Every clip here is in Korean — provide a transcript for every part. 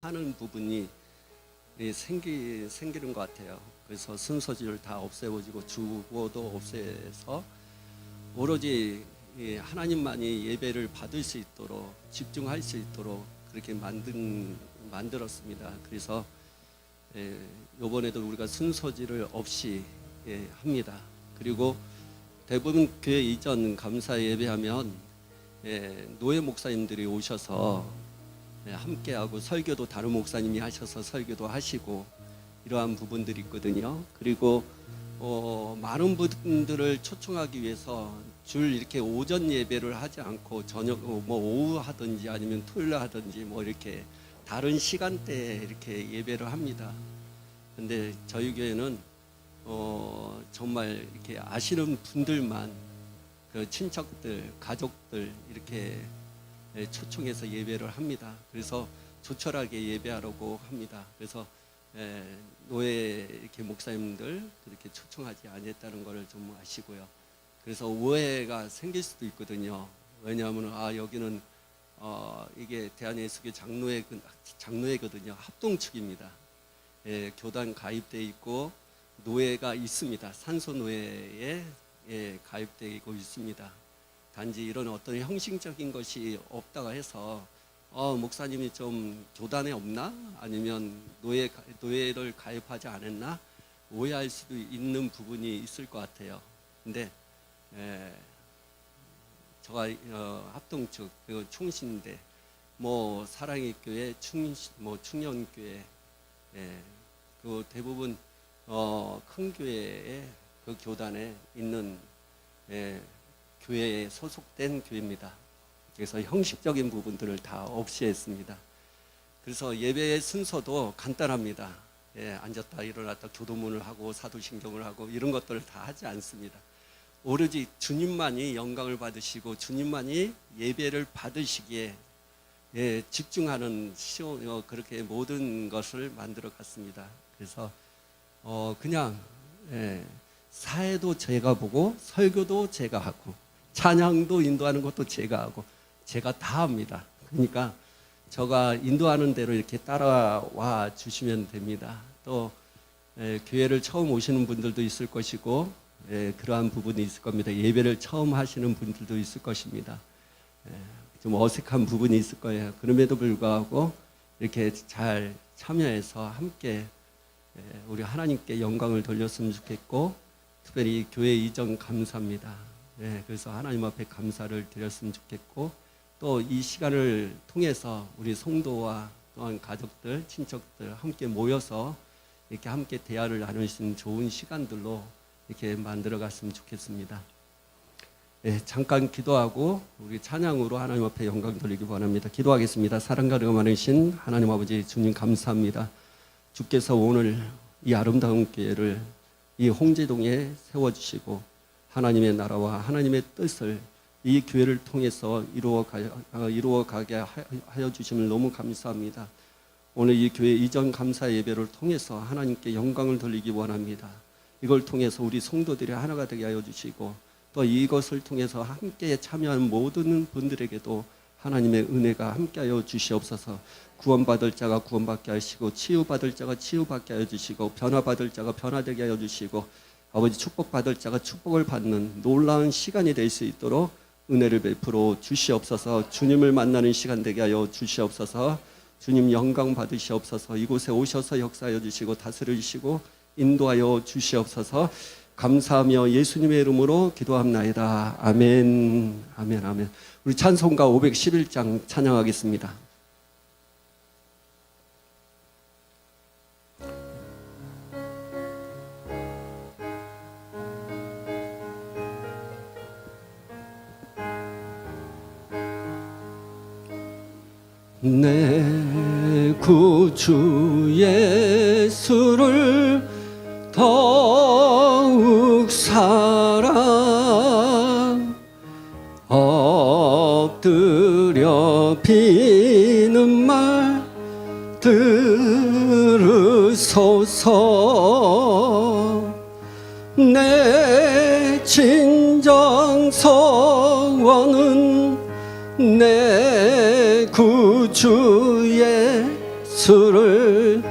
하는 부분이 생기는 것 같아요. 그래서 순서지를 다 없애버리고 주보도 없애서 오로지 하나님만이 예배를 받을 수 있도록 집중할 수 있도록 그렇게 만들었습니다. 그래서 이번에도 우리가 순서지를 없이 합니다. 그리고 대부분 교회 이전 감사 예배하면 노예 목사님들이 오셔서 함께하고 설교도 다른 목사님이 하셔서 설교도 하시고 이러한 부분들이 있거든요. 그리고 많은 분들을 초청하기 위해서 줄 이렇게 오전 예배를 하지 않고 저녁 오후 하든지 아니면 토요일 하든지 이렇게 다른 시간대에 이렇게 예배를 합니다. 근데 저희 교회는 정말 이렇게 아시는 분들만 그 친척들, 가족들 이렇게 초청해서 예배를 합니다. 그래서 조촐하게 예배하라고 합니다. 그래서 노예 이렇게 목사님들 그렇게 초청하지 않았다는 것을 좀 아시고요. 그래서 오해가 생길 수도 있거든요. 왜냐하면 여기는 이게 대한예수교 장로회거든요. 합동측입니다. 교단 가입되어 있고 노예가 있습니다. 산소 노예에 가입되어 있습니다. 단지 이런 어떤 형식적인 것이 없다가 해서 목사님이 좀 교단에 없나? 아니면 노예를 가입하지 않았나? 오해할 수도 있는 부분이 있을 것 같아요. 근데 저가 합동측 그리고 충신대 사랑의 교회 충년교회 그 대부분 큰 교회의 그 교단에 있는 교회에 소속된 교회입니다. 그래서 형식적인 부분들을 다 없이 했습니다. 그래서 예배의 순서도 간단합니다. 앉았다 일어났다 교도문을 하고 사도신경을 하고 이런 것들을 다 하지 않습니다. 오로지 주님만이 영광을 받으시고 주님만이 예배를 받으시기에 집중하는 그렇게 모든 것을 만들어 갔습니다. 그래서 그냥 사회도 제가 보고 설교도 제가 하고 찬양도 인도하는 것도 제가 하고 제가 다 합니다. 그러니까 제가 인도하는 대로 이렇게 따라와 주시면 됩니다. 또 교회를 처음 오시는 분들도 있을 것이고 그러한 부분이 있을 겁니다. 예배를 처음 하시는 분들도 있을 것입니다. 좀 어색한 부분이 있을 거예요. 그럼에도 불구하고 이렇게 잘 참여해서 함께 우리 하나님께 영광을 돌렸으면 좋겠고 특별히 교회 이전 감사입니다. 그래서 하나님 앞에 감사를 드렸으면 좋겠고 또 이 시간을 통해서 우리 성도와 또한 가족들, 친척들 함께 모여서 이렇게 함께 대화를 나눌 수 있는 좋은 시간들로 이렇게 만들어 갔으면 좋겠습니다. 잠깐 기도하고 우리 찬양으로 하나님 앞에 영광 돌리기 원합니다. 기도하겠습니다. 사랑과 은혜가 많으신 하나님 아버지 주님 감사합니다. 주께서 오늘 이 아름다운 교회를 이 홍제동에 세워주시고 하나님의 나라와 하나님의 뜻을 이 교회를 통해서 이루어가게 하여 주심을 너무 감사합니다. 오늘 이 교회 이전 감사 예배를 통해서 하나님께 영광을 돌리기 원합니다. 이걸 통해서 우리 성도들이 하나가 되게 하여 주시고 또 이것을 통해서 함께 참여하는 모든 분들에게도 하나님의 은혜가 함께하여 주시옵소서. 구원받을 자가 구원받게 하시고 치유받을 자가 치유받게 하여 주시고 변화받을 자가 변화되게 하여 주시고 아버지 축복받을 자가 축복을 받는 놀라운 시간이 될 수 있도록 은혜를 베풀어 주시옵소서. 주님을 만나는 시간 되게 하여 주시옵소서. 주님 영광 받으시옵소서. 이곳에 오셔서 역사하여 주시고 다스려 주시고 인도하여 주시옵소서. 감사하며 예수님의 이름으로 기도합나이다. 아멘. 아멘. 아멘. 우리 찬송가 511장 찬양하겠습니다. 내 구주 예수를 더욱 사랑 엎드려 비는 말 들으소서. 내 진정 소원은 내 구주 예수를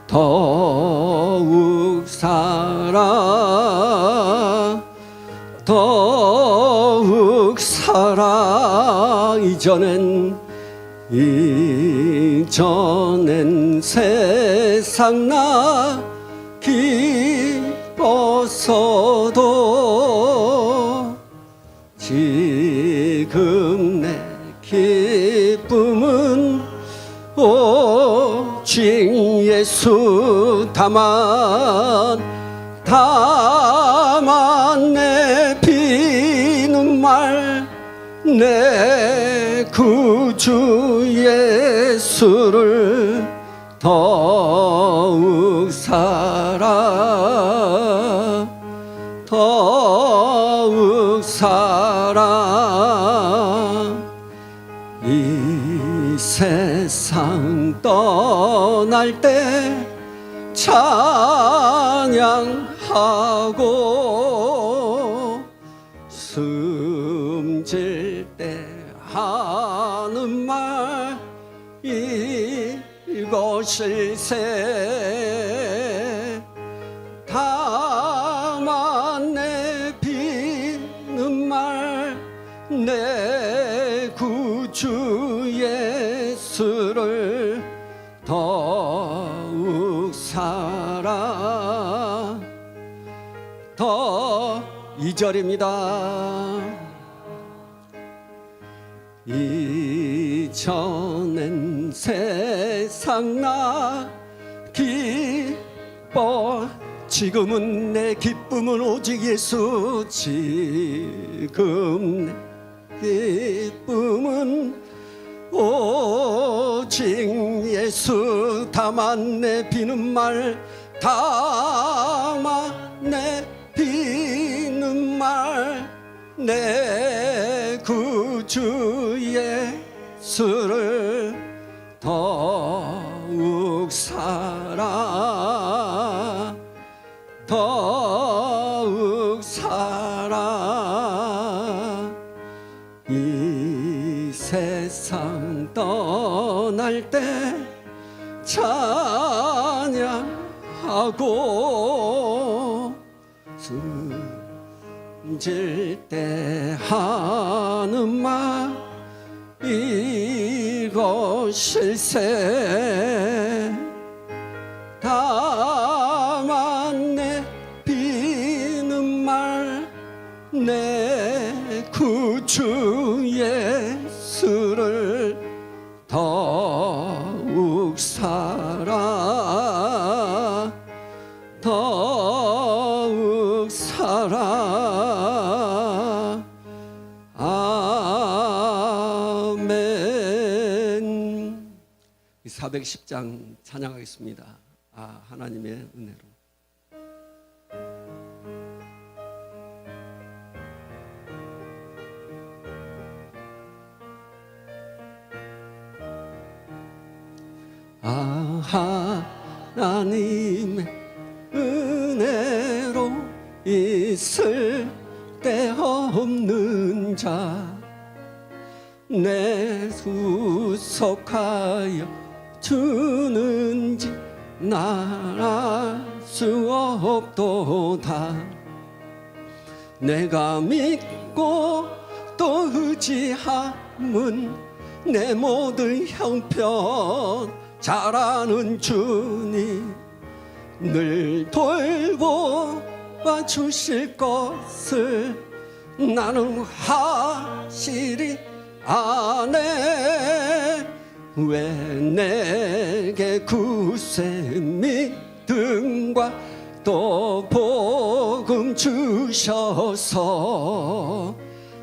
더욱 살아 더욱 살아 이전엔 세상 나 기뻤어도 지금 내 기쁨은 오직 예수 다만 내 비는말 내 구주 예수를 더욱 살아 더욱 살아 이 세상 떠날 때 찬양하고 숨질 때 하는 말 이것일세 다만 내 비는 말 내 구주 예수를 더욱 살아 더 2절입니다. 이전엔 세상 나 기뻐 지금은 내 기쁨은 오직 예수 지금 내 기쁨은 오직 예수 다만 내 비는 말 다만 내 비는 말 내 구주 예수를 더욱 살아 더욱 살아 이 세상 떠날 때 찬양하고 숨질 때 하는 말 이것일세 다만 내 비는 말 내 구주 예수를 더욱 살아 더욱 살아 아멘. 410장 찬양하겠습니다. 하나님의 은혜로. 하나님의 은혜로 있을 데 없는 자 내 구속하여 주는지 날 수 없도다. 내가 믿고 또 의지함은 내 모든 형편 잘 아는 주님 늘 돌보아 주실 것을 나는 확실히 아네. 왜 내게 구세 믿음과 또 복음 주셔서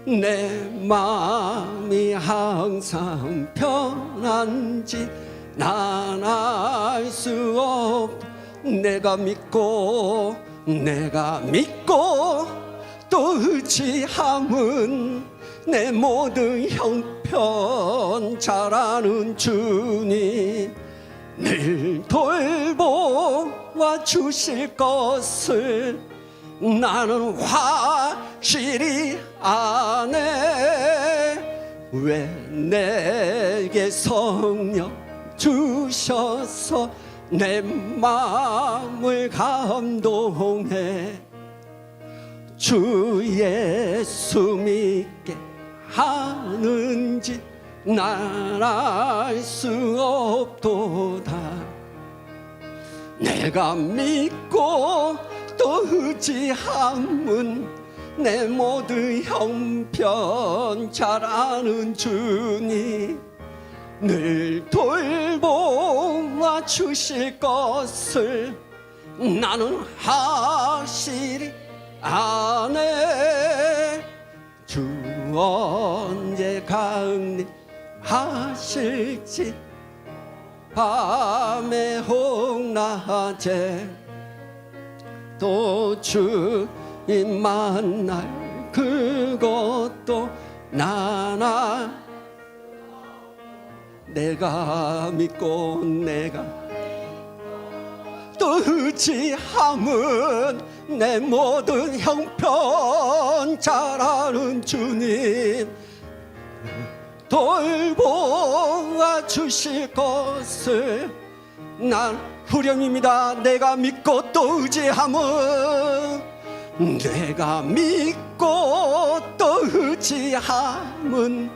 내 마음이 항상 편한지 난 알 수 없. 내가 믿고 또 의지함은 내 모든 형편 잘 아는 주님 늘 돌보아 주실 것을 나는 확실히 아네. 왜 내게 성령 주셔서 내 마음을 감동해. 주 예수 믿게 하는지 난 알 수 없도다. 내가 믿고 또 의지함은 내 모두 형편 잘 아는 주님 늘 돌보아 주실 것을 나는 확실히 아네. 주 언제 강림하실지 밤에 혹 낮에 또 주님 만날 그것도 나나 내가 믿고 내가 또 의지함은 내 모든 형편 잘 아는 주님 돌보아 주실 것을 난 후렴입니다. 내가 믿고 또 의지함은 내가 믿고 또 의지함은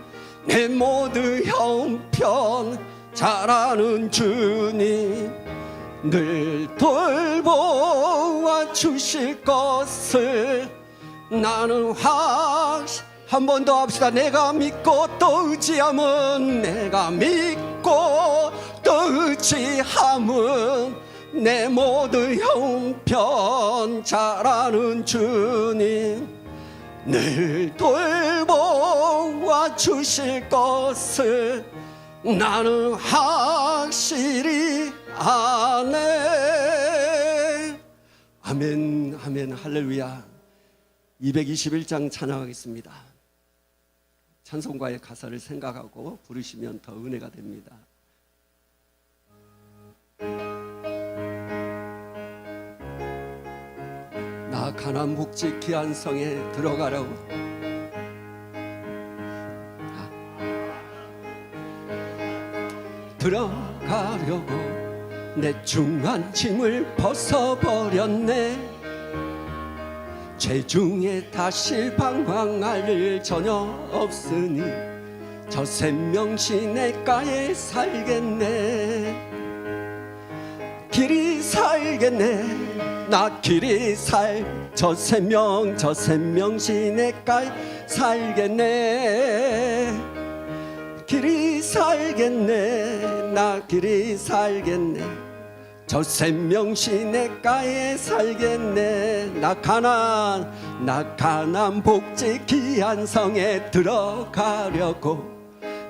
내 모든 형편 잘 아는 주님 늘 돌보아 주실 것을 나는 한 번 더 합시다. 내가 믿고 또 의지함은 내가 믿고 또 의지함은 내 모든 형편 잘 아는 주님 늘 돌보아 주실 것을 나는 확실히 아네. 아멘 아멘 할렐루야. 221장 찬양하겠습니다. 찬송가의 가사를 생각하고 부르시면 더 은혜가 됩니다. 나 가난 복지 귀한 성에 들어가려고 내 중한 짐을 벗어버렸네. 죄중에 다시 방황할 일 전혀 없으니 저 생명시내가에 살겠네. 길이 살겠네. 나 길이 저 생명시내가에 살겠네. 길이 살겠네. 나 길이 살겠네. 저 생명시내가에 살겠네. 나 가난 복지 귀한 성에 들어가려고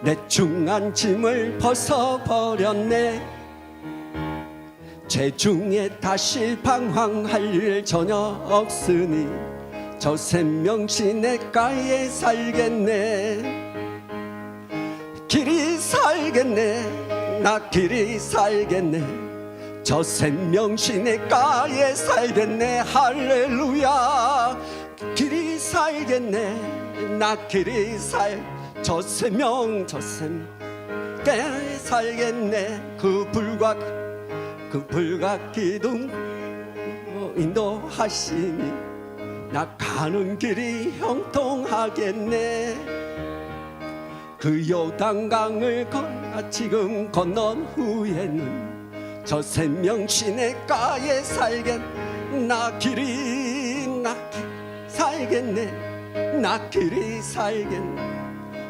내 중한 짐을 벗어버렸네. 죄중에 다시 방황할 일 전혀 없으니 저 생명시내가에 살겠네. 길이 살겠네. 나 길이 살겠네. 저 생명시내가에 살겠네. 할렐루야. 길이 살겠네. 나 길이 저 생명가에 살겠네. 그 불과 기둥 인도하시니 나 가는 길이 형통하겠네. 그 요단강을 지금 건넌 후에는 저 생명시내가에 살겠네. 나 길이 살겠네. 나 길이 살겠네.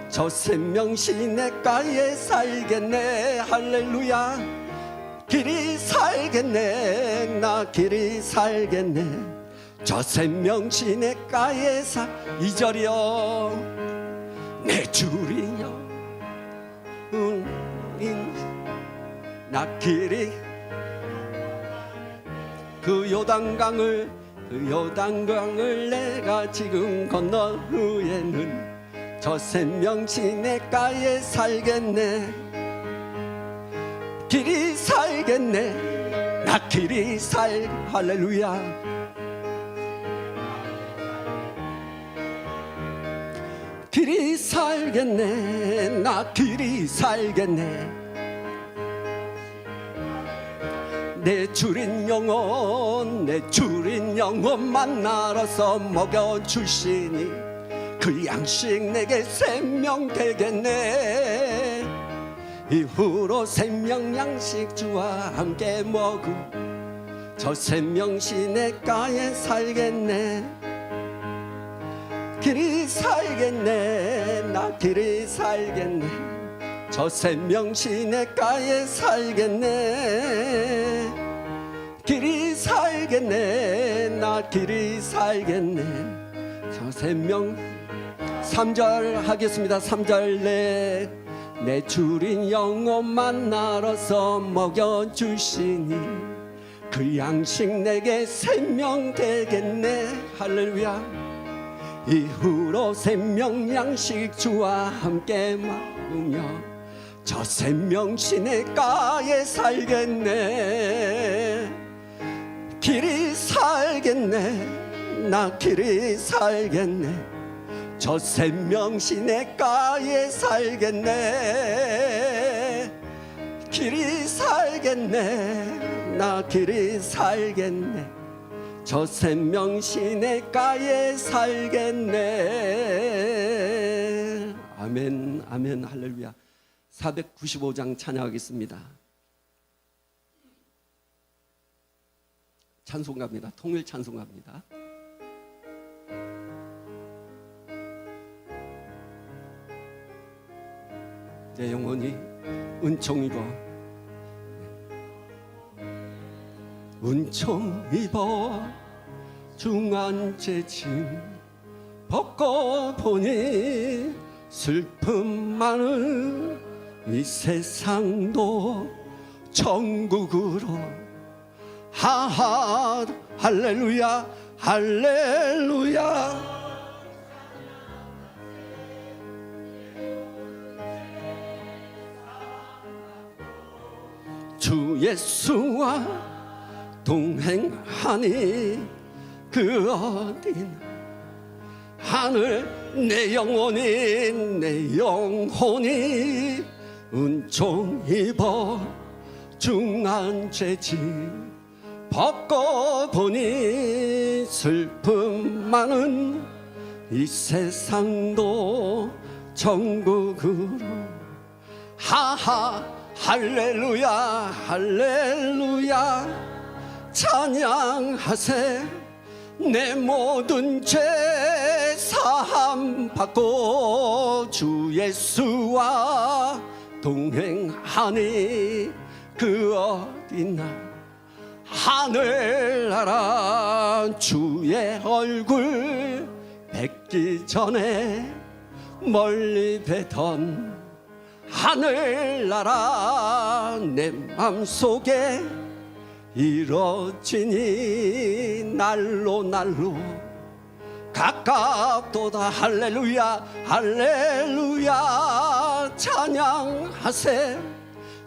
저 생명시내가에 살겠네. 할렐루야. 길이 살겠네. 나 길이 살겠네. 저 생명시내가에 2절이요. 내 줄이요 나 길이 그 요단강을 내가 지금 건넌 후에는 저 생명시내가에 살겠네. 길이 살겠네. 나 길이 할렐루야. 길이 살겠네. 나 길이 살겠네. 내 주린 영혼 내 주린 영혼 만나러서 먹여주시니 그 양식 내게 생명 되겠네. 이후로 생명 양식 주와 함께 먹으 저 생명 시냇가에 살겠네. 길이 살겠네. 나 길이 살겠네. 저 생명 시냇가에 살겠네. 길이 살겠네. 나 길이 살겠네. 저 생명 3절 하겠습니다. 3절 내 주린 영혼 만나러서 먹여주시니 그 양식 내게 생명 되겠네. 할렐루야. 이후로 생명 양식 주와 함께 먹으며 저 생명 시냇가에 살겠네. 길이 살겠네. 나 길이 살겠네. 저 생명 시냇가에 살겠네. 길이 살겠네. 나 길이 살겠네. 저 생명 시냇가에 살겠네. 아멘 아멘 할렐루야. 495장 찬양하겠습니다. 찬송가입니다. 통일 찬송가입니다. 내 영혼이 은총 입어 은총 입어 중한죄짐 벗고 보니 슬픔 많은 이 세상도 천국으로 하하 할렐루야 할렐루야. 주 예수와 동행하니 그 어디나 하늘 내 영혼이 은총 입어 중한 죄짐 벗고 보니 슬픔 많은 이 세상도 천국으로 하하 할렐루야 할렐루야. 찬양하세. 내 모든 죄 사함 받고 주 예수와 동행하니 그 어디나 하늘나라 주의 얼굴 뵙기 전에 멀리 뵈던 하늘나라 내 맘속에 이뤄지니 날로 가깝도다. 할렐루야 할렐루야. 찬양하세.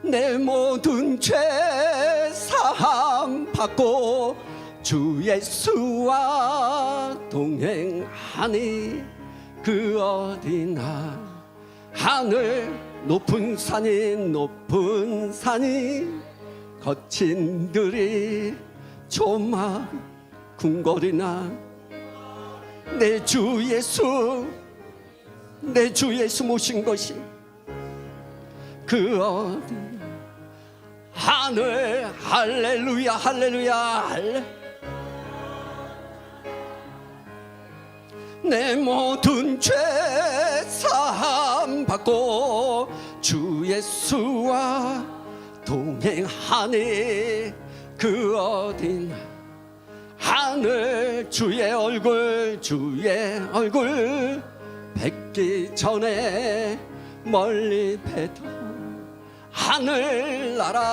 내 모든 죄 사함 받고 주 예수와 동행하니 그 어디나 하늘 높은 산이 거친 들이 조막 궁궐이나 내 주 예수 모신 것이 그 어디 하늘 할렐루야 할렐루야 내 모든 죄 사함 받고 주 예수와 동행하니 그 어디나 하늘 주의 얼굴 뵙기 전에 멀리 뵈던 하늘나라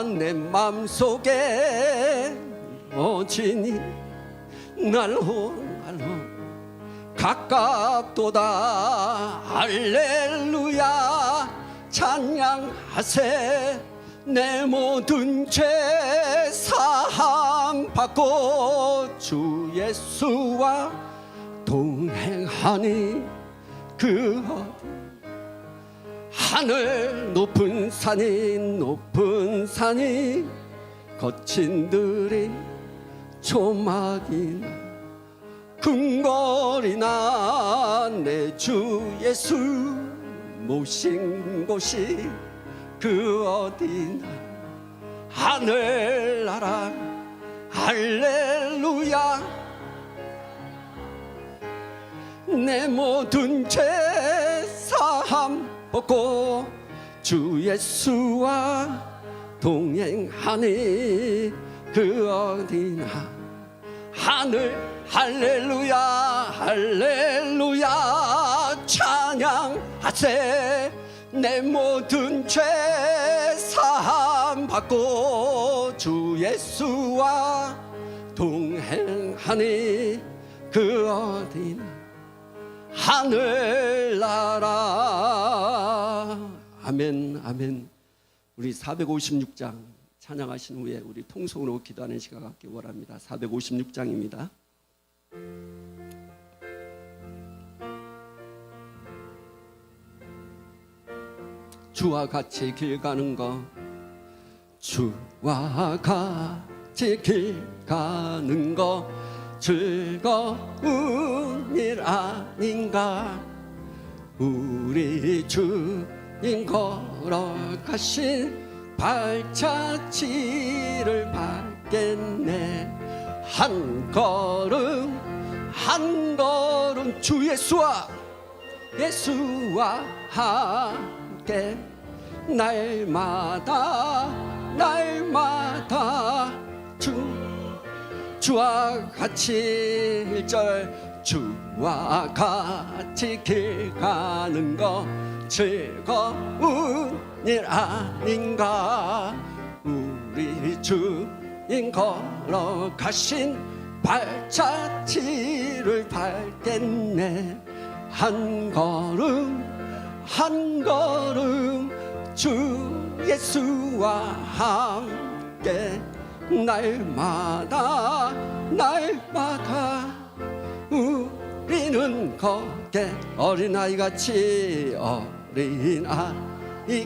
내 맘속에 오지니 날로 가깝도다. 할렐루야 찬양하세. 내 모든 죄 사함 받고 주 예수와 동행하니 그 어디 하늘 높은 산이 거친 들이 조막이나 궁궐이나 내 주 예수 모신 곳이 그 어디나 하늘나라 할렐루야 내 모든 죄 사함 벗고 주 예수와 동행하니 그 어디나 하늘 할렐루야 할렐루야 찬양하세 내 모든 죄 사함 받고 주 예수와 동행하니 그 어디나 하늘나라. 아멘 아멘. 우리 456장 찬양하신 후에 우리 통성으로 기도하는 시간 갖기 원합니다. 456장입니다. 주와 같이 길 가는 거 주와 같이 길 가는 거 즐거운 일 아닌가 우리 주님 걸어가신 발자취를 밟겠네 한 걸음 한 걸음 주 예수와 함께 날마다 주와 같이 1절 주와 같이 길 가는 거 즐거운 일 아닌가 우리 주인 걸어가신 발자취를 밟겠네 한 걸음 주 예수와 함께 날마다 우리는 걷게 어린아이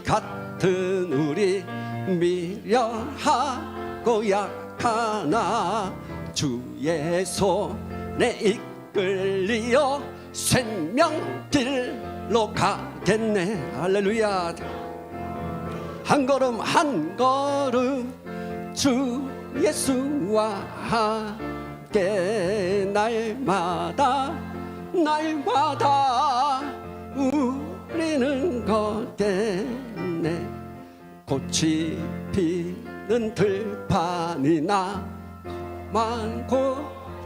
같은 우리 미련하고 약하나 주의 손에 이끌리어 생명길로 가겠네 할렐루야 한 걸음 주 예수와 함께 날마다 우리는 걷겠네 꽃이 피는 들판이나 많고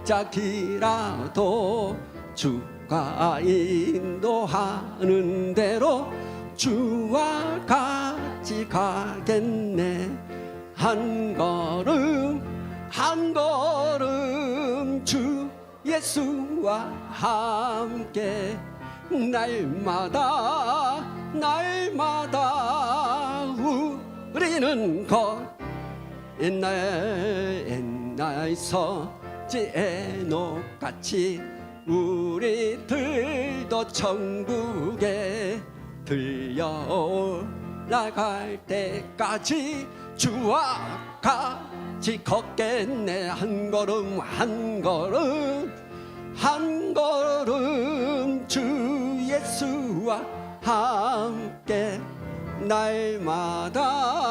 작기라도 주가 인도하는 대로 주와 같이 가겠네 한 걸음 주 예수와 함께 날마다 우리는 옛날 서지에 녹같이 우리들도 천국에 들려올라갈 때까지 주와 같이 걷겠네 한 걸음 주 예수와 함께 날마다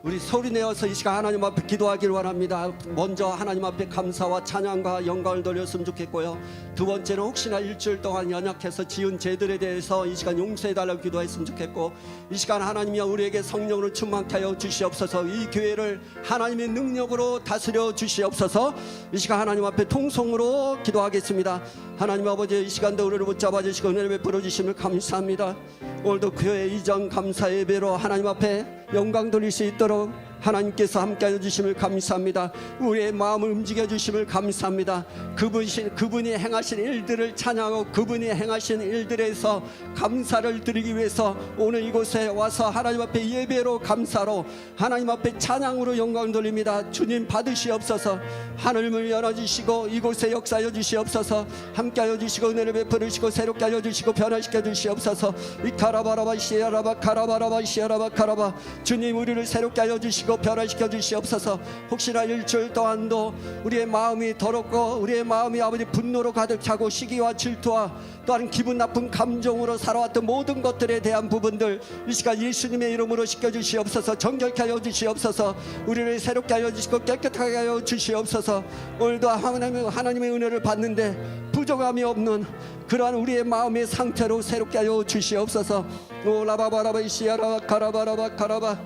우리 소리 내어서 이 시간 하나님 앞에 기도하기를 원합니다. 먼저 하나님 앞에 감사와 찬양과 영광을 돌렸으면 좋겠고요. 두 번째는 혹시나 일주일 동안 연약해서 지은 죄들에 대해서 이 시간 용서해달라고 기도했으면 좋겠고 이 시간 하나님이 우리에게 성령을 충만케 하여 주시옵소서 이 교회를 하나님의 능력으로 다스려 주시옵소서 이 시간 하나님 앞에 통성으로 기도하겠습니다. 하나님 아버지 이 시간도 우리를 붙잡아 주시고 은혜를 베풀어 주심을 감사합니다. 오늘도 교회 이전 감사 예배로 하나님 앞에 영광 돌릴 수 있도록 하나님께서 함께하여 주심을 감사합니다. 우리의 마음을 움직여 주심을 감사합니다. 그분이 행하신 일들을 찬양하고 그분이 행하신 일들에서 감사를 드리기 위해서 오늘 이곳에 와서 하나님 앞에 예배로 감사로 하나님 앞에 찬양으로 영광을 돌립니다. 주님 받으시옵소서. 하늘을 열어주시고 이곳에 역사하여 주시옵소서. 함께하여 주시고 은혜를 베풀으시고 새롭게 하여 주시고 변화시켜 주시옵소서. 이카라바라바 시아라바 카라바라바 시아라바 카라바. 주님 우리를 새롭게 하여 주시고 변화시켜 주시옵소서. 혹시나 일주일 동안도 우리의 마음이 더럽고 우리의 마음이 아버지 분노로 가득 차고 시기와 질투와 또한 기분 나쁜 감정으로 살아왔던 모든 것들에 대한 부분들 이 시간 예수님의 이름으로 씻겨주시옵소서. 정결케 하여 주시옵소서. 우리를 새롭게 하여 주시고 깨끗하게 하여 주시옵소서. 오늘도 하나님의 은혜를 받는데 부족함이 없는 그러한 우리의 마음의 상태로 새롭게 하여 주시옵소서. 오 라바바라바 시아라바 카라바라바 카라바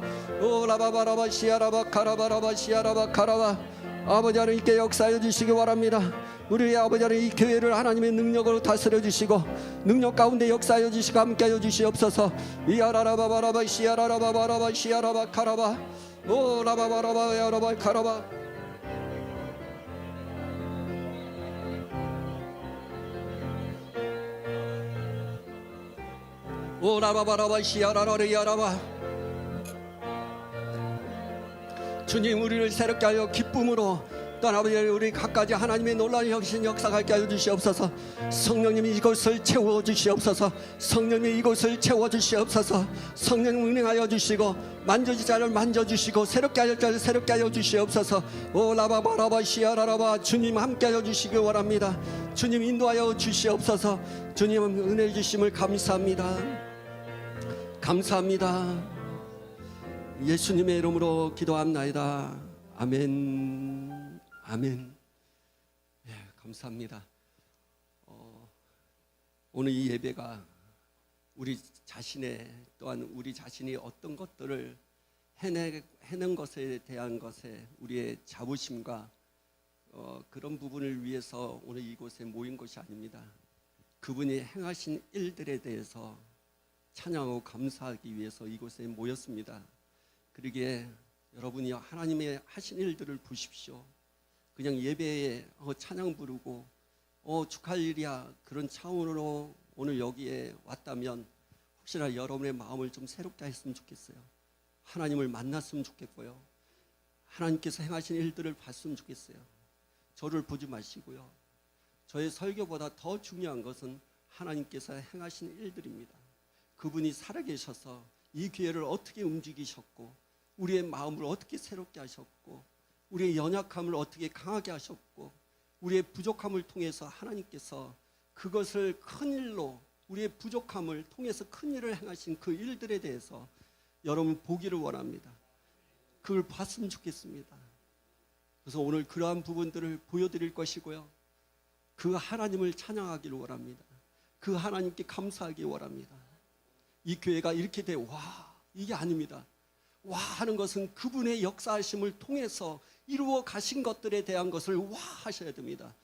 오 라바바라바 시아라바 카라바라바 시아라바 카라바. 아버지 하나님께 역사하여 주시기 바랍니다. 우리의 아버지 하나님 이 교회를 하나님의 능력으로 다스려 주시고 능력 가운데 역사하여 주시고 함께하여 주시옵소서. 이아라라바바라바 시아라라바바라바 시아라바 카라바 오 라바바라바 야라바 카라바. 오 라바바라바 시아라라리아라바. 주님 우리를 새롭게 하여 기쁨으로 또한 아버지 우리 각가지 하나님의 놀라운 혁신 역사가 있게 하여 주시옵소서. 성령님이 이곳을 채워 주시옵소서. 성령님이 이곳을 채워 주시옵소서. 성령님 은행하여 주시고 만져질 자를 만져주시고 새롭게 하여 자를 새롭게 하여 주시옵소서. 오 라바바라바 시아라라바. 주님 함께 하여 주시기 원합니다. 주님 인도하여 주시옵소서. 주님 은혜 주심을 감사합니다. 감사합니다. 예수님의 이름으로 기도합나이다. 아멘. 아멘. 예, 감사합니다. 오늘 이 예배가 우리 자신의 또한 우리 자신이 어떤 것들을 해낸 것에 대한 것에 우리의 자부심과 그런 부분을 위해서 오늘 이곳에 모인 것이 아닙니다. 그분이 행하신 일들에 대해서 찬양하고 감사하기 위해서 이곳에 모였습니다. 그러기에 여러분이 하나님의 하신 일들을 보십시오. 그냥 예배에 찬양 부르고 축하할 일이야 그런 차원으로 오늘 여기에 왔다면 혹시나 여러분의 마음을 좀 새롭게 했으면 좋겠어요. 하나님을 만났으면 좋겠고요. 하나님께서 행하신 일들을 봤으면 좋겠어요. 저를 보지 마시고요. 저의 설교보다 더 중요한 것은 하나님께서 행하신 일들입니다. 그분이 살아계셔서 이 기회를 어떻게 움직이셨고 우리의 마음을 어떻게 새롭게 하셨고 우리의 연약함을 어떻게 강하게 하셨고 우리의 부족함을 통해서 하나님께서 그것을 큰 일로 우리의 부족함을 통해서 큰 일을 행하신 그 일들에 대해서 여러분 보기를 원합니다. 그걸 봤으면 좋겠습니다. 그래서 오늘 그러한 부분들을 보여드릴 것이고요. 그 하나님을 찬양하기를 원합니다. 그 하나님께 감사하기 원합니다. 이 교회가 이렇게 돼 와 이게 아닙니다. 와 하는 것은 그분의 역사하심을 통해서 이루어 가신 것들에 대한 것을 와 하셔야 됩니다.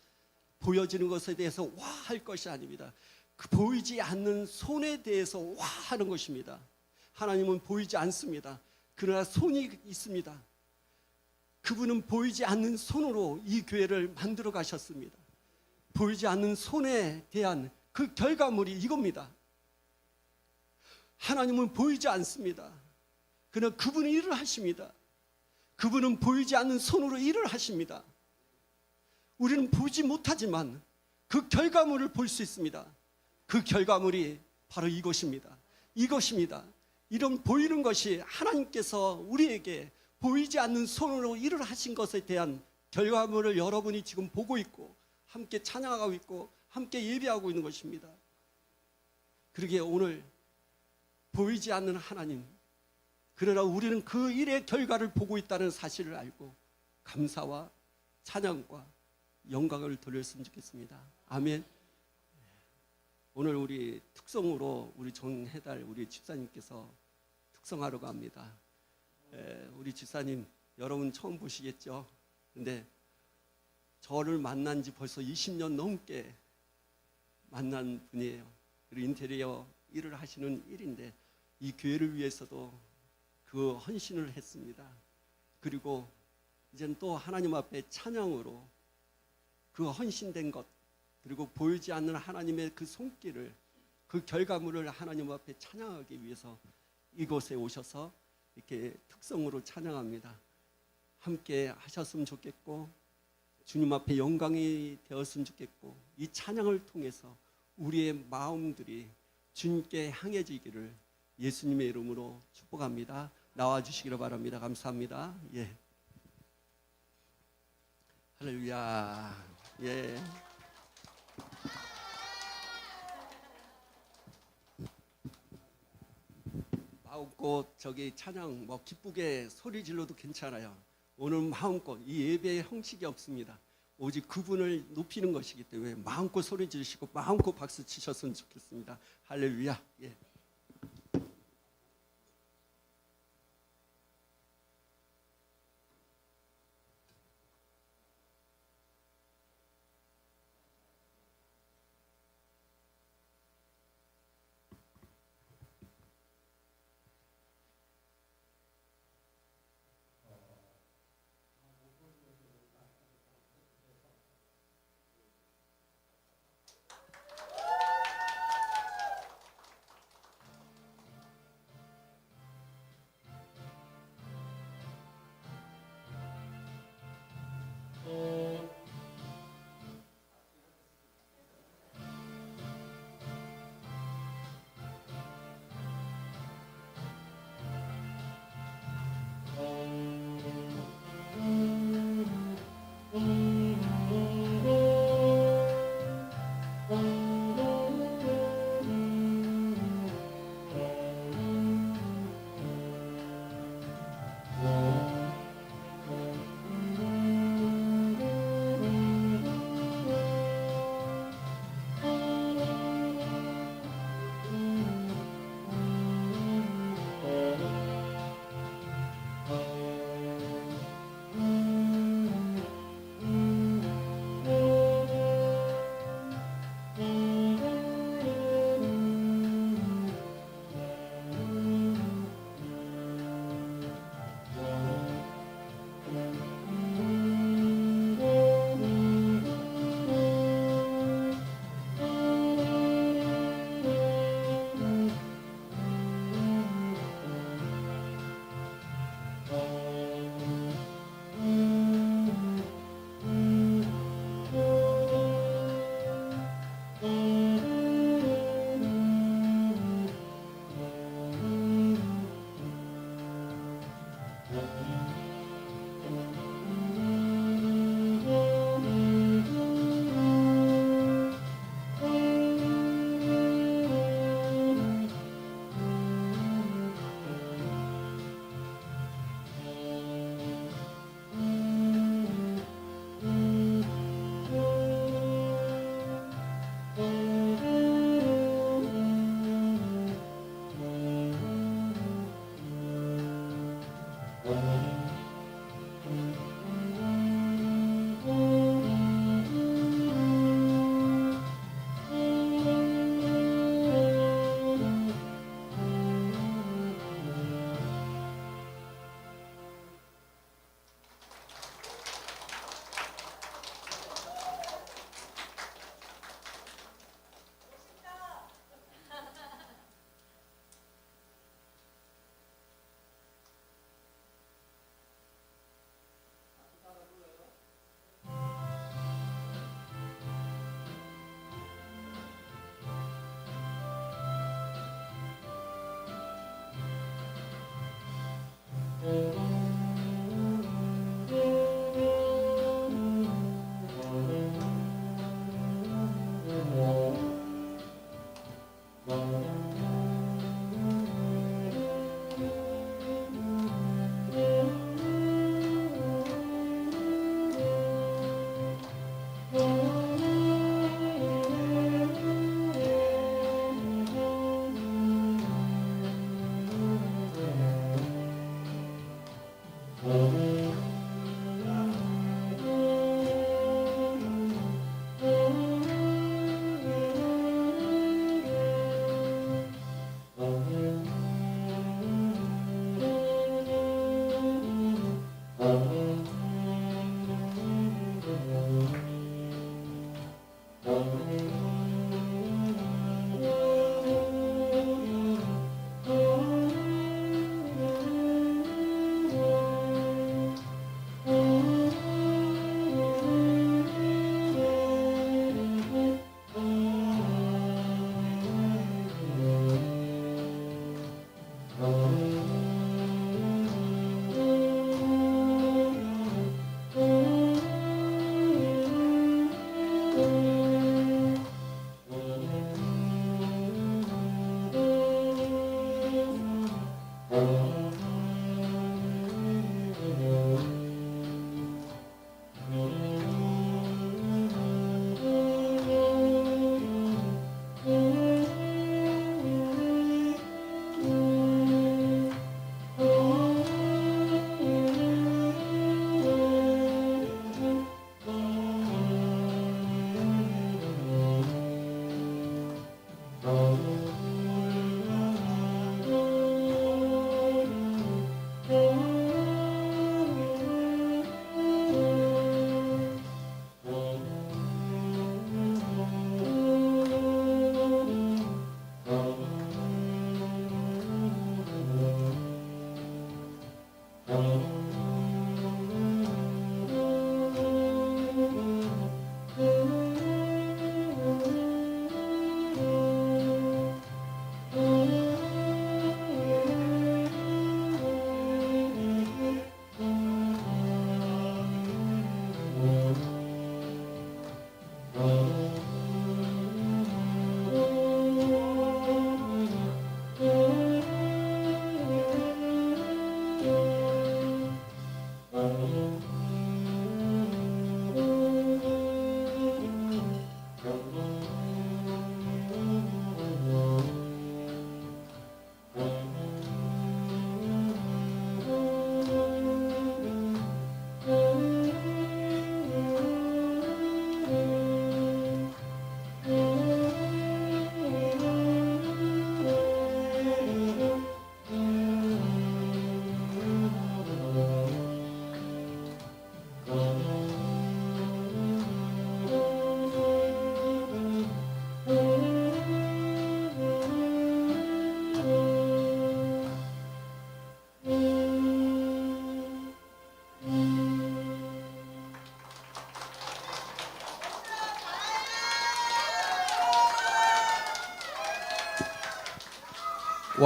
보여지는 것에 대해서 와 할 것이 아닙니다. 그 보이지 않는 손에 대해서 와 하는 것입니다. 하나님은 보이지 않습니다. 그러나 손이 있습니다. 그분은 보이지 않는 손으로 이 교회를 만들어 가셨습니다. 보이지 않는 손에 대한 그 결과물이 이겁니다. 하나님은 보이지 않습니다. 그러나 그분은 일을 하십니다. 그분은 보이지 않는 손으로 일을 하십니다. 우리는 보지 못하지만 그 결과물을 볼 수 있습니다. 그 결과물이 바로 이것입니다. 이것입니다. 이런 보이는 것이 하나님께서 우리에게 보이지 않는 손으로 일을 하신 것에 대한 결과물을 여러분이 지금 보고 있고 함께 찬양하고 있고 함께 예배하고 있는 것입니다. 그러기에 오늘 보이지 않는 하나님, 그러나 우리는 그 일의 결과를 보고 있다는 사실을 알고 감사와 찬양과 영광을 돌렸으면 좋겠습니다. 아멘. 오늘 우리 특성으로 우리 정해달 우리 집사님께서 특성하러 갑니다. 우리 집사님 여러분 처음 보시겠죠? 근데 저를 만난 지 벌써 20년 넘게 만난 분이에요. 그리고 인테리어 일을 하시는 일인데 이 교회를 위해서도 그 헌신을 했습니다. 그리고 이제는 또 하나님 앞에 찬양으로 그 헌신된 것, 그리고 보이지 않는 하나님의 그 손길을, 그 결과물을 하나님 앞에 찬양하기 위해서 이곳에 오셔서 이렇게 특성으로 찬양합니다. 함께 하셨으면 좋겠고, 주님 앞에 영광이 되었으면 좋겠고, 이 찬양을 통해서 우리의 마음들이 주님께 향해지기를 예수님의 이름으로 축복합니다. 나와주시기를 바랍니다. 감사합니다. 예. 할렐루야. 예. 마음껏 저기 찬양 뭐 기쁘게 소리 질러도 괜찮아요. 오늘 마음껏 이 예배의 형식이 없습니다. 오직 그분을 높이는 것이기 때문에 마음껏 소리 지르시고 마음껏 박수 치셨으면 좋겠습니다. 할렐루야. 예.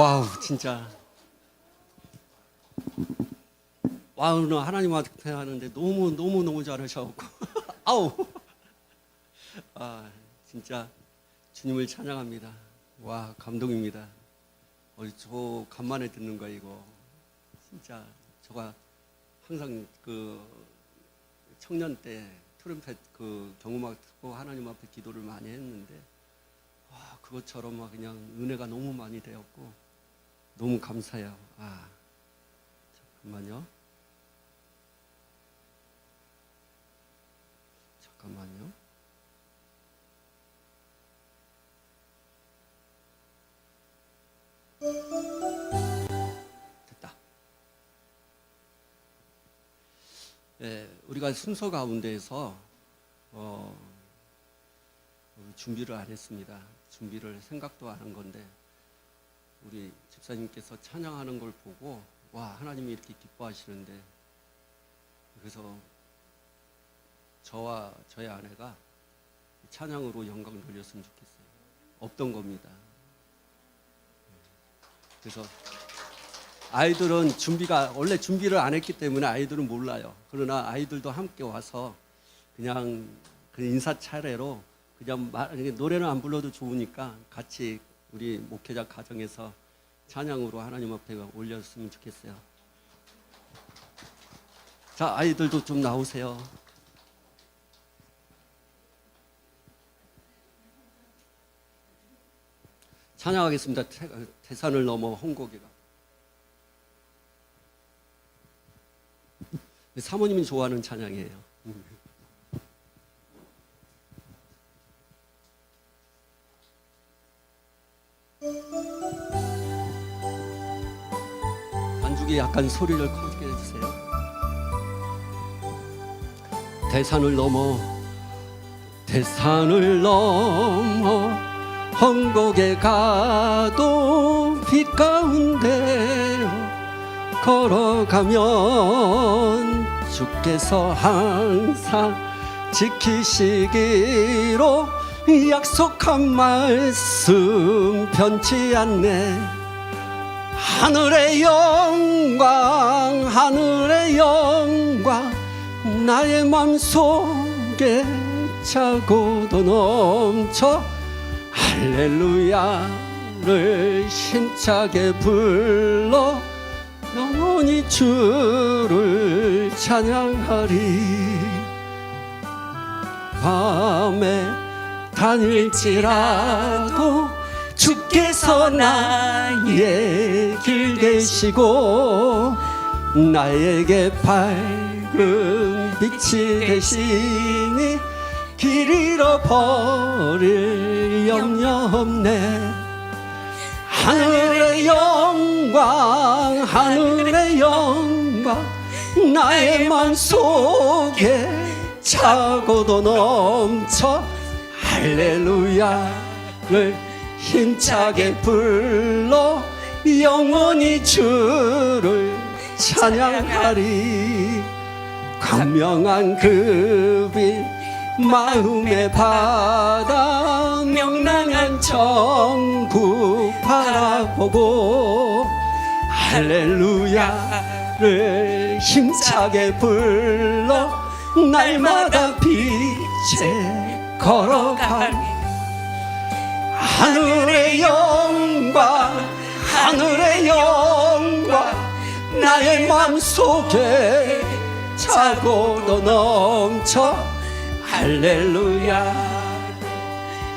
와우, 진짜. 와, 오늘 하나님한테 하는데 너무 잘하셔갖고. 아우. 아, 진짜 주님을 찬양합니다. 와, 감동입니다. 저 간만에 듣는 거 이거. 진짜 저가 항상 그 청년 때 트럼펫 그 경음악 듣고 하나님 앞에 기도를 많이 했는데, 와, 그것처럼 막 그냥 은혜가 너무 많이 되었고 너무 감사해요. 아, 잠깐만요. 됐다. 예, 우리가 순서 가운데에서 준비를 안 했습니다. 준비를 생각도 안 한 건데 우리 집사님께서 찬양하는 걸 보고 와, 하나님이 이렇게 기뻐하시는데, 그래서 저와 저의 아내가 찬양으로 영광 돌렸으면 좋겠어요. 없던 겁니다. 그래서 아이들은 원래 준비를 안 했기 때문에 아이들은 몰라요. 그러나 아이들도 함께 와서 그냥 그 인사 차례로 그냥 노래는 안 불러도 좋으니까 같이 우리 목회자 가정에서 찬양으로 하나님 앞에 올렸으면 좋겠어요. 자, 아이들도 좀 나오세요. 찬양하겠습니다. 태산을 넘어 홍고개가. 사모님이 좋아하는 찬양이에요. 반죽이 약간 소리를 커지게 해주세요. 태산을 넘어 헝곡에 가도 빛 가운데 걸어가면 주께서 항상 지키시기로 약속한 말씀 변치 않네. 하늘의 영광 나의 맘속에 차고도 넘쳐 할렐루야를 힘차게 불러 영원히 주를 찬양하리. 밤에 다닐지라도 주께서 나의 길 되시고 나에게 밝은 빛이 되시니 길 잃어버릴 염려 없네. 하늘의 영광 나의 맘속에 차고도 넘쳐 할렐루야를 힘차게 불러 영원히 주를 찬양하리. 광명한 그 빛 마음의 바다 명랑한 천국 바라보고 할렐루야를 힘차게 불러 날마다 빛에 걸어가리. 하늘의 영광 나의 맘속에 차고도 넘쳐 할렐루야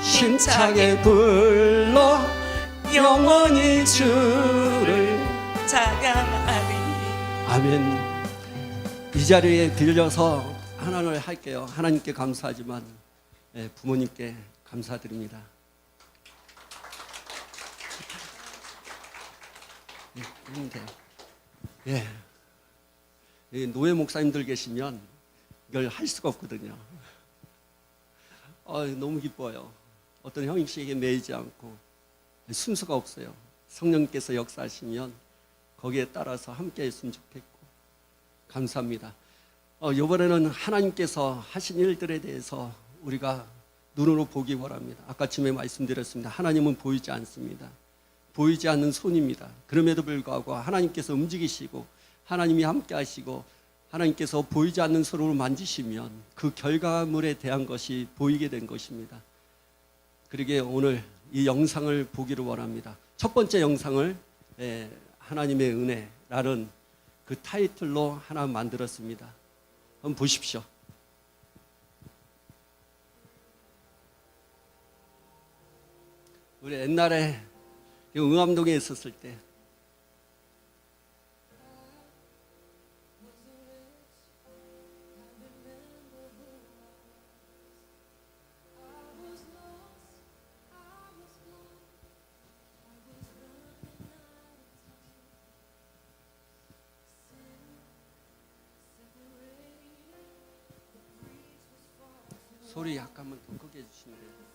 힘차게 불러 영원히 주를 찬양하리. 아멘. 이 자리에 빌려서 하나를 할게요. 하나님께 감사하지만 부모님께 감사드립니다. 예. 노예 목사님들 계시면 이걸 할 수가 없거든요. 너무 기뻐요. 어떤 형식에 매이지 않고 순서가 없어요. 성령께서 역사하시면 거기에 따라서 함께 했으면 좋겠고 감사합니다. 이번에는 하나님께서 하신 일들에 대해서 우리가 눈으로 보기 바랍니다. 아까 처음에 말씀드렸습니다. 하나님은 보이지 않습니다. 보이지 않는 손입니다. 그럼에도 불구하고 하나님께서 움직이시고 하나님이 함께 하시고 하나님께서 보이지 않는 손으로 만지시면 그 결과물에 대한 것이 보이게 된 것입니다. 그러기에 오늘 이 영상을 보기를 원합니다. 첫 번째 영상을 하나님의 은혜라는 그 타이틀로 하나 만들었습니다. 한번 보십시오. 우리 옛날에 응암동에 있었을 때 소리 약간만 더 크게 해주시면 돼요.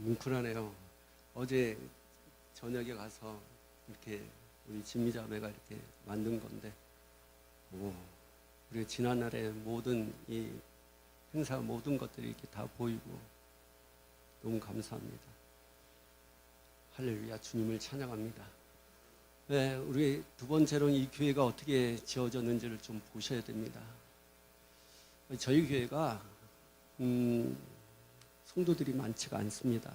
뭉클하네요. 어제 저녁에 가서 이렇게 우리 진미자매가 이렇게 만든 건데, 우리 지난날의 모든 이 행사 모든 것들이 이렇게 다 보이고 너무 감사합니다. 할렐루야, 주님을 찬양합니다. 네, 우리 두 번째로는 이 교회가 어떻게 지어졌는지를 좀 보셔야 됩니다. 저희 교회가 성도들이 많지가 않습니다.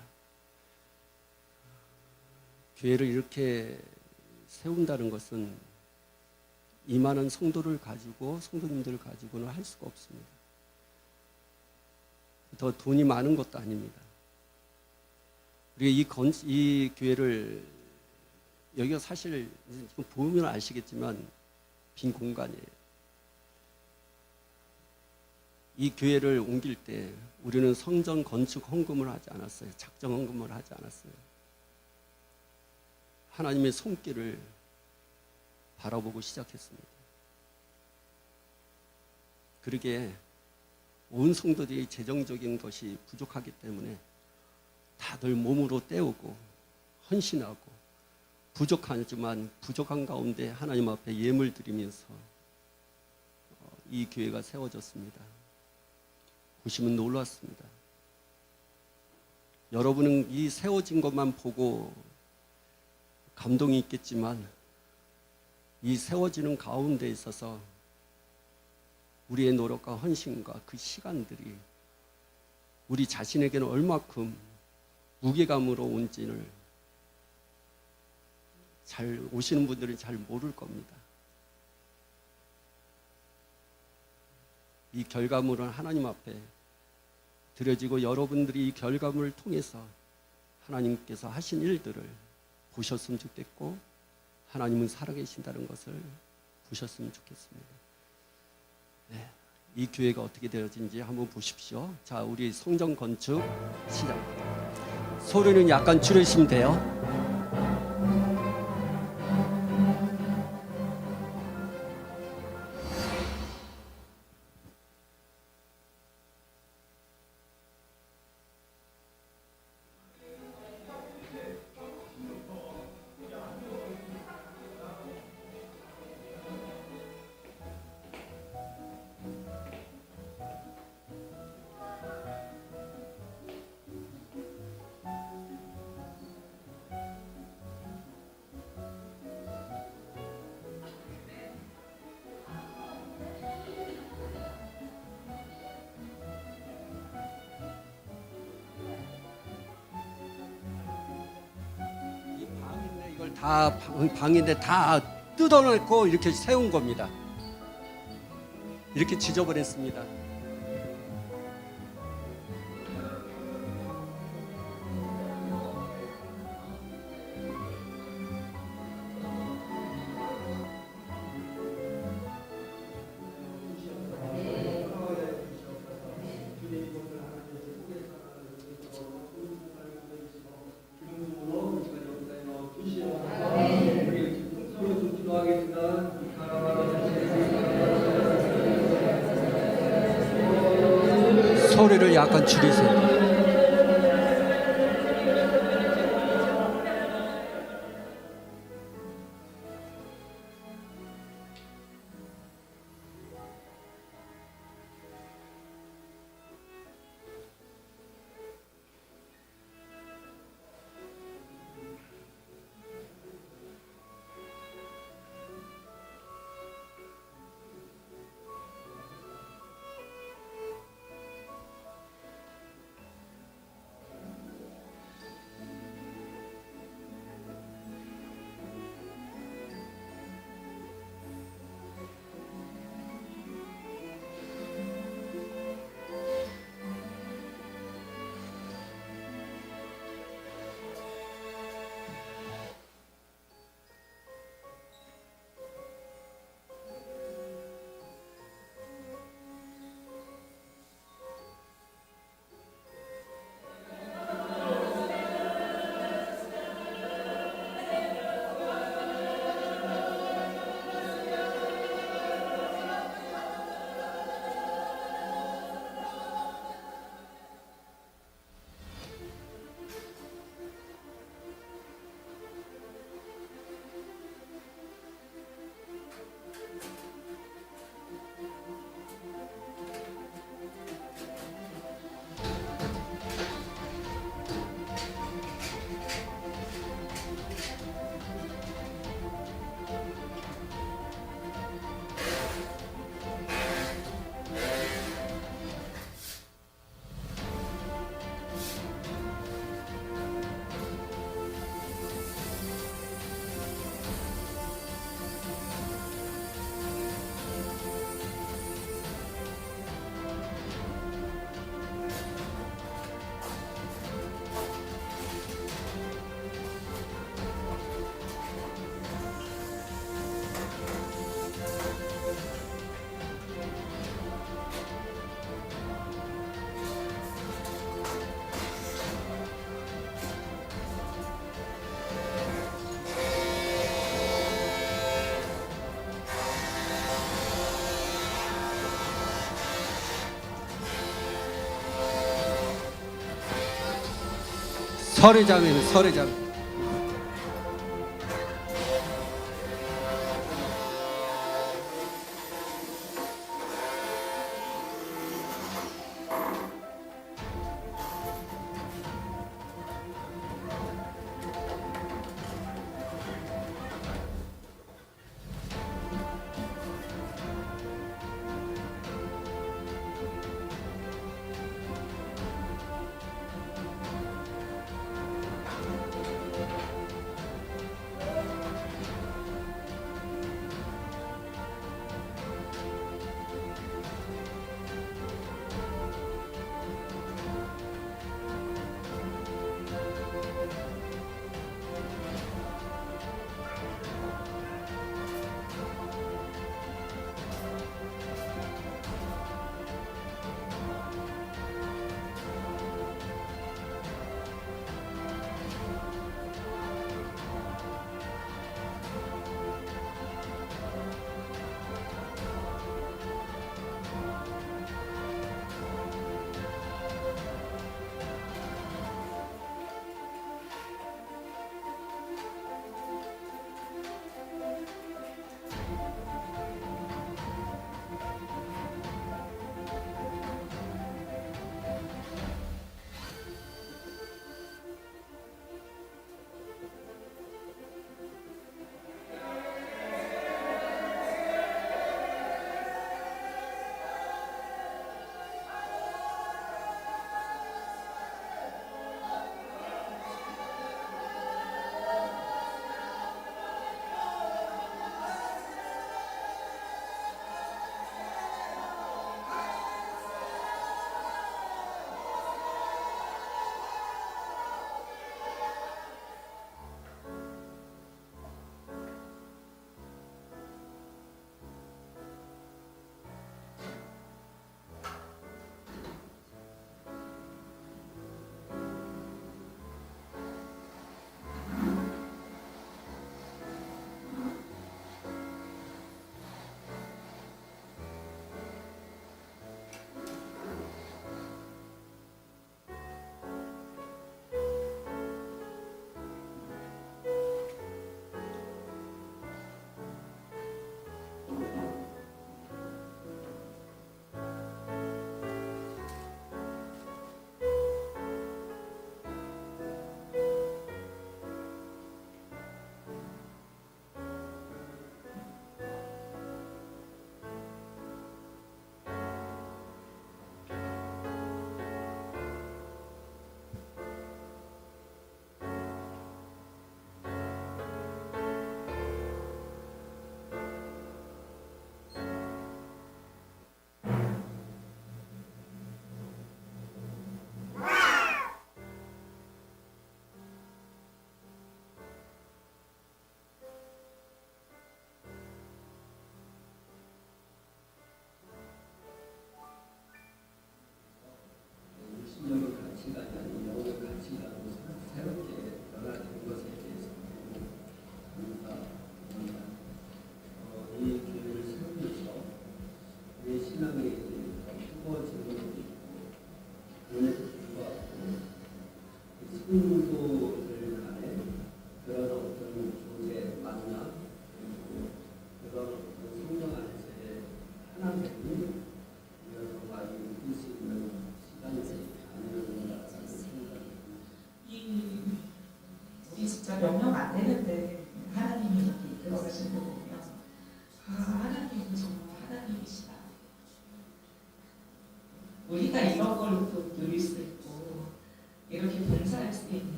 교회를 이렇게 세운다는 것은 이만한 성도를 가지고 성도님들을 가지고는 할 수가 없습니다. 더 돈이 많은 것도 아닙니다. 우리가 이 교회를 여기가 사실 지금 보면 아시겠지만 빈 공간이에요. 이 교회를 옮길 때 우리는 성전 건축 헌금을 하지 않았어요. 작정 헌금을 하지 않았어요. 하나님의 손길을 바라보고 시작했습니다. 그러기에 온 성도들이 재정적인 것이 부족하기 때문에 다들 몸으로 때우고 헌신하고 부족하지만 부족한 가운데 하나님 앞에 예물 드리면서 이 교회가 세워졌습니다. 보시면 놀랐습니다. 여러분은 이 세워진 것만 보고 감동이 있겠지만 이 세워지는 가운데 있어서 우리의 노력과 헌신과 그 시간들이 우리 자신에게는 얼마큼 무게감으로 온지를 잘 오시는 분들은 잘 모를 겁니다. 이 결과물은 하나님 앞에 드려지고 여러분들이 이 결과물을 통해서 하나님께서 하신 일들을 보셨으면 좋겠고 하나님은 살아계신다는 것을 보셨으면 좋겠습니다. 네, 이 교회가 어떻게 되어진지 한번 보십시오. 자, 우리 성전 건축 시작. 소리는 약간 줄이시면 돼요. 이걸 다 방인데 다 뜯어놓고 이렇게 세운 겁니다. 이렇게 지저분했습니다. 소리를 약간 줄이세요. 서례자매는 서례자매.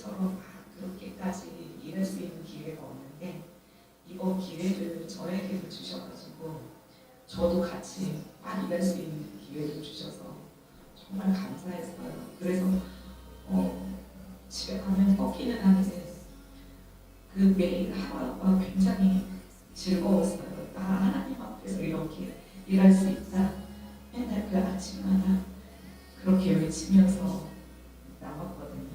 저처럼 막 그렇게까지 일할 수 있는 기회가 없는데 이번 기회를 저에게도 주셔가지고 저도 같이 막 일할 수 있는 기회를 주셔서 정말 감사했어요. 그래서 집에 가면 꺾이는 한데 그 매일 하루하루가 굉장히 즐거웠어요. 나 하나님 앞에서 이렇게 일할 수 있다. 맨날 그 아침마다 그렇게 외치면서 나왔거든요.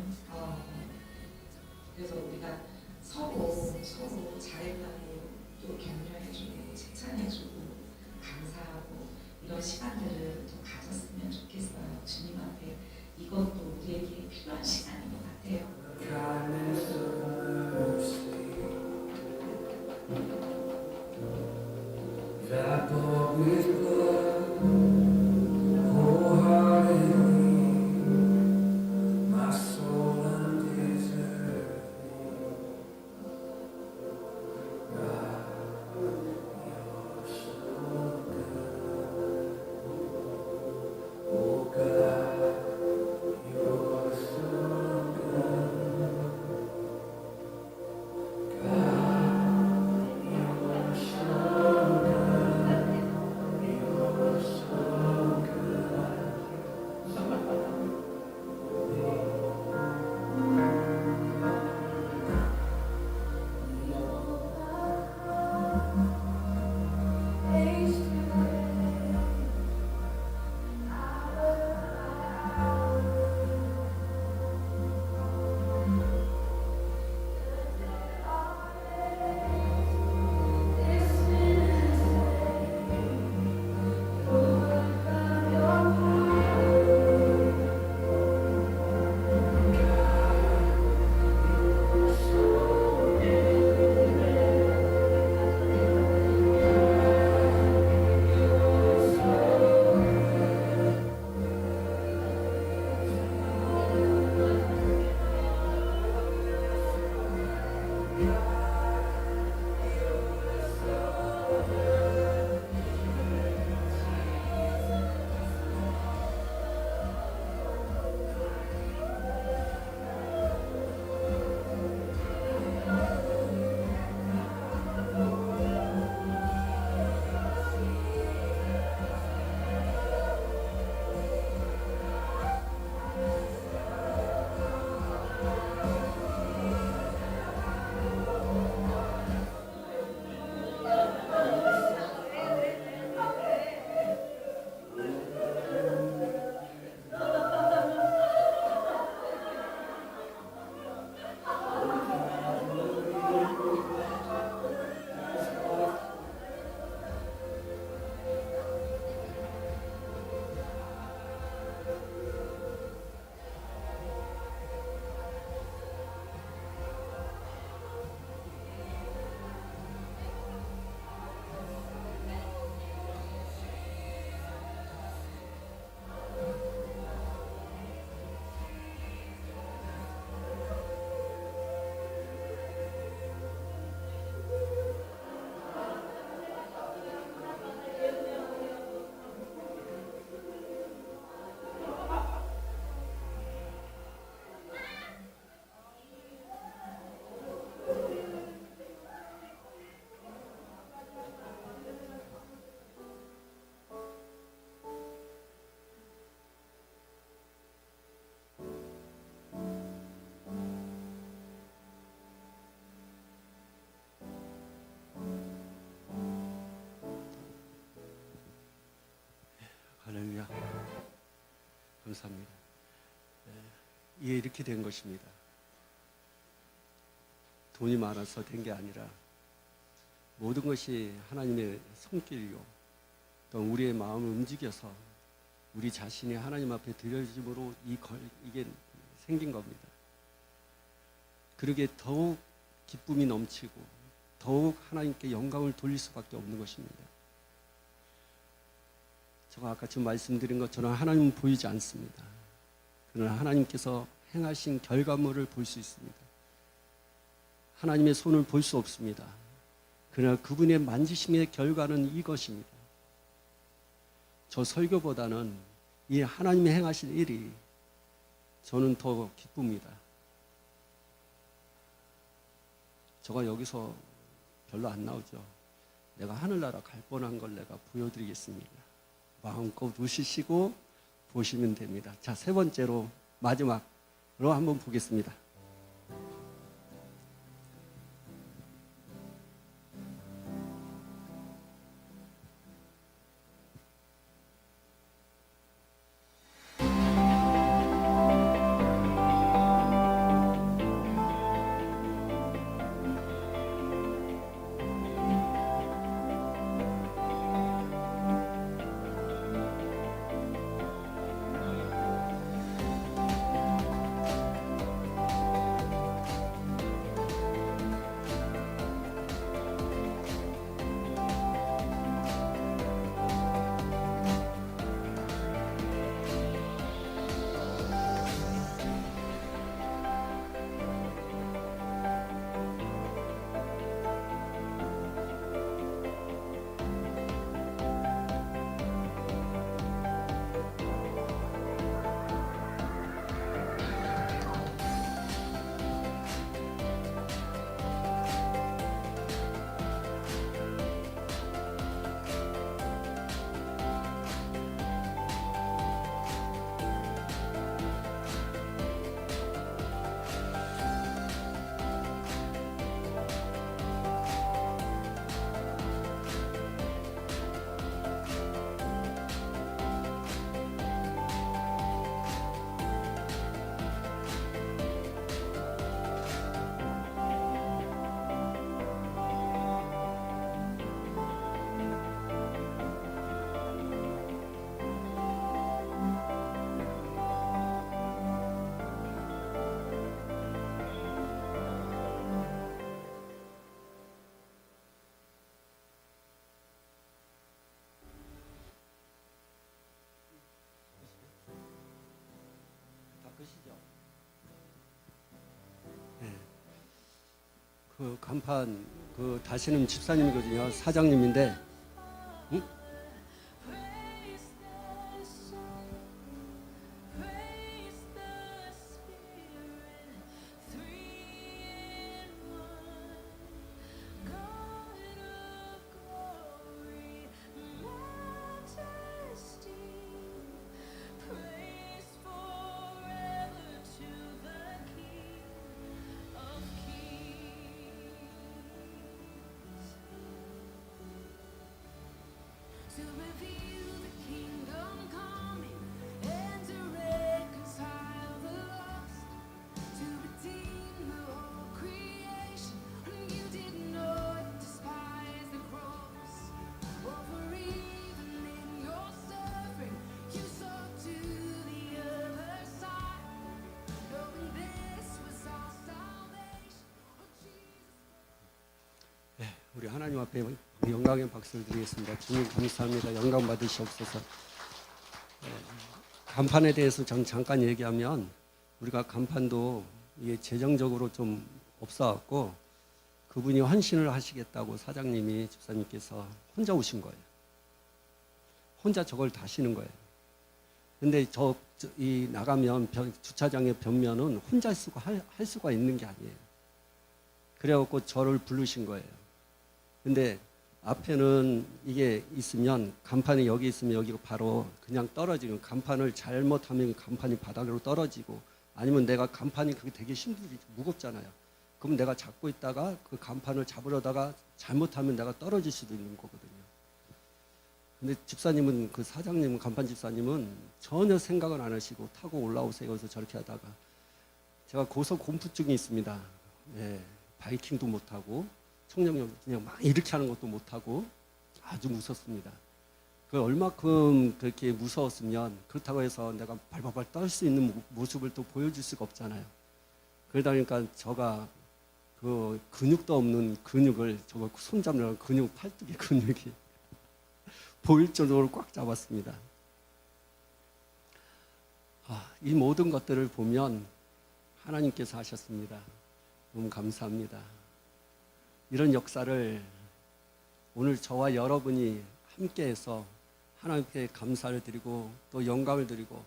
그래서 우리가 서로 잘했다고 또 격려해주고 칭찬해주고 감사하고 이런 시간들을 더 가졌으면 좋겠어요. 주님 앞에 이것도 우리에게 필요한 시간인 것 같아요. 할렐루야. 감사합니다. 이게 이렇게 된 것입니다. 돈이 많아서 된 게 아니라 모든 것이 하나님의 손길이요, 또 우리의 마음을 움직여서 우리 자신이 하나님 앞에 드려짐으로 이게 생긴 겁니다. 그러기에 더욱 기쁨이 넘치고 더욱 하나님께 영광을 돌릴 수밖에 없는 것입니다. 제가 아까 지금 말씀드린 것처럼 하나님은 보이지 않습니다. 그러나 하나님께서 행하신 결과물을 볼 수 있습니다. 하나님의 손을 볼 수 없습니다. 그러나 그분의 만지심의 결과는 이것입니다. 저 설교보다는 이 하나님이 행하신 일이 저는 더 기쁩니다. 저가 여기서 별로 안 나오죠. 내가 하늘나라 갈 뻔한 걸 내가 보여드리겠습니다. 마음껏 웃으시고 보시면 됩니다. 자, 세 번째로 마지막으로 한번 보겠습니다. 끝이죠. 네. 그 간판 그 다시는 집사님이거든요. 사장님인데, 응? To reveal the kingdom coming and to reconcile the lost, to redeem the whole creation. You didn't know it, despise the cross. Over even in your suffering, you saw to the other side, knowing this was our salvation. Oh, Jesus. 네, 우리 하나님 앞에 영광의 박수를 드리겠습니다. 주님 감사합니다. 영광 받으시옵소서. 간판에 대해서 잠깐 얘기하면 우리가 간판도 이게 재정적으로 좀 없어갖고 그분이 헌신을 하시겠다고 사장님이 집사님께서 혼자 오신 거예요. 혼자 저걸 다시는 거예요. 근데 이 나가면 주차장의 벽면은 혼자 할 수가 있는 게 아니에요. 그래갖고 저를 부르신 거예요. 근데 앞에는 이게 있으면 간판이 여기 있으면 여기가 바로 그냥 떨어지는, 간판을 잘못하면 간판이 바닥으로 떨어지고, 아니면 내가 간판이 그게 되게 무겁잖아요. 그럼 내가 잡고 있다가 그 간판을 잡으려다가 잘못하면 내가 떨어질 수도 있는 거거든요. 근데 집사님은, 그 사장님은, 간판 집사님은 전혀 생각을 안 하시고 타고 올라오세요. 그래서 저렇게 하다가 제가 고소공포증이 있습니다. 예, 바이킹도 못하고 청량력 그냥 막 이렇게 하는 것도 못하고 아주 무섭습니다. 그 얼마큼 그렇게 무서웠으면 그렇다고 해서 내가 발발발 떨 수 있는 모습을 또 보여줄 수가 없잖아요. 그러다 보니까 저가 그 근육도 없는 근육을, 저거 손잡는 근육, 팔뚝의 근육이 보일 정도로 꽉 잡았습니다. 이 모든 것들을 보면 하나님께서 하셨습니다. 너무 감사합니다. 이런 역사를 오늘 저와 여러분이 함께해서 하나님께 감사를 드리고 또 영광을 드리고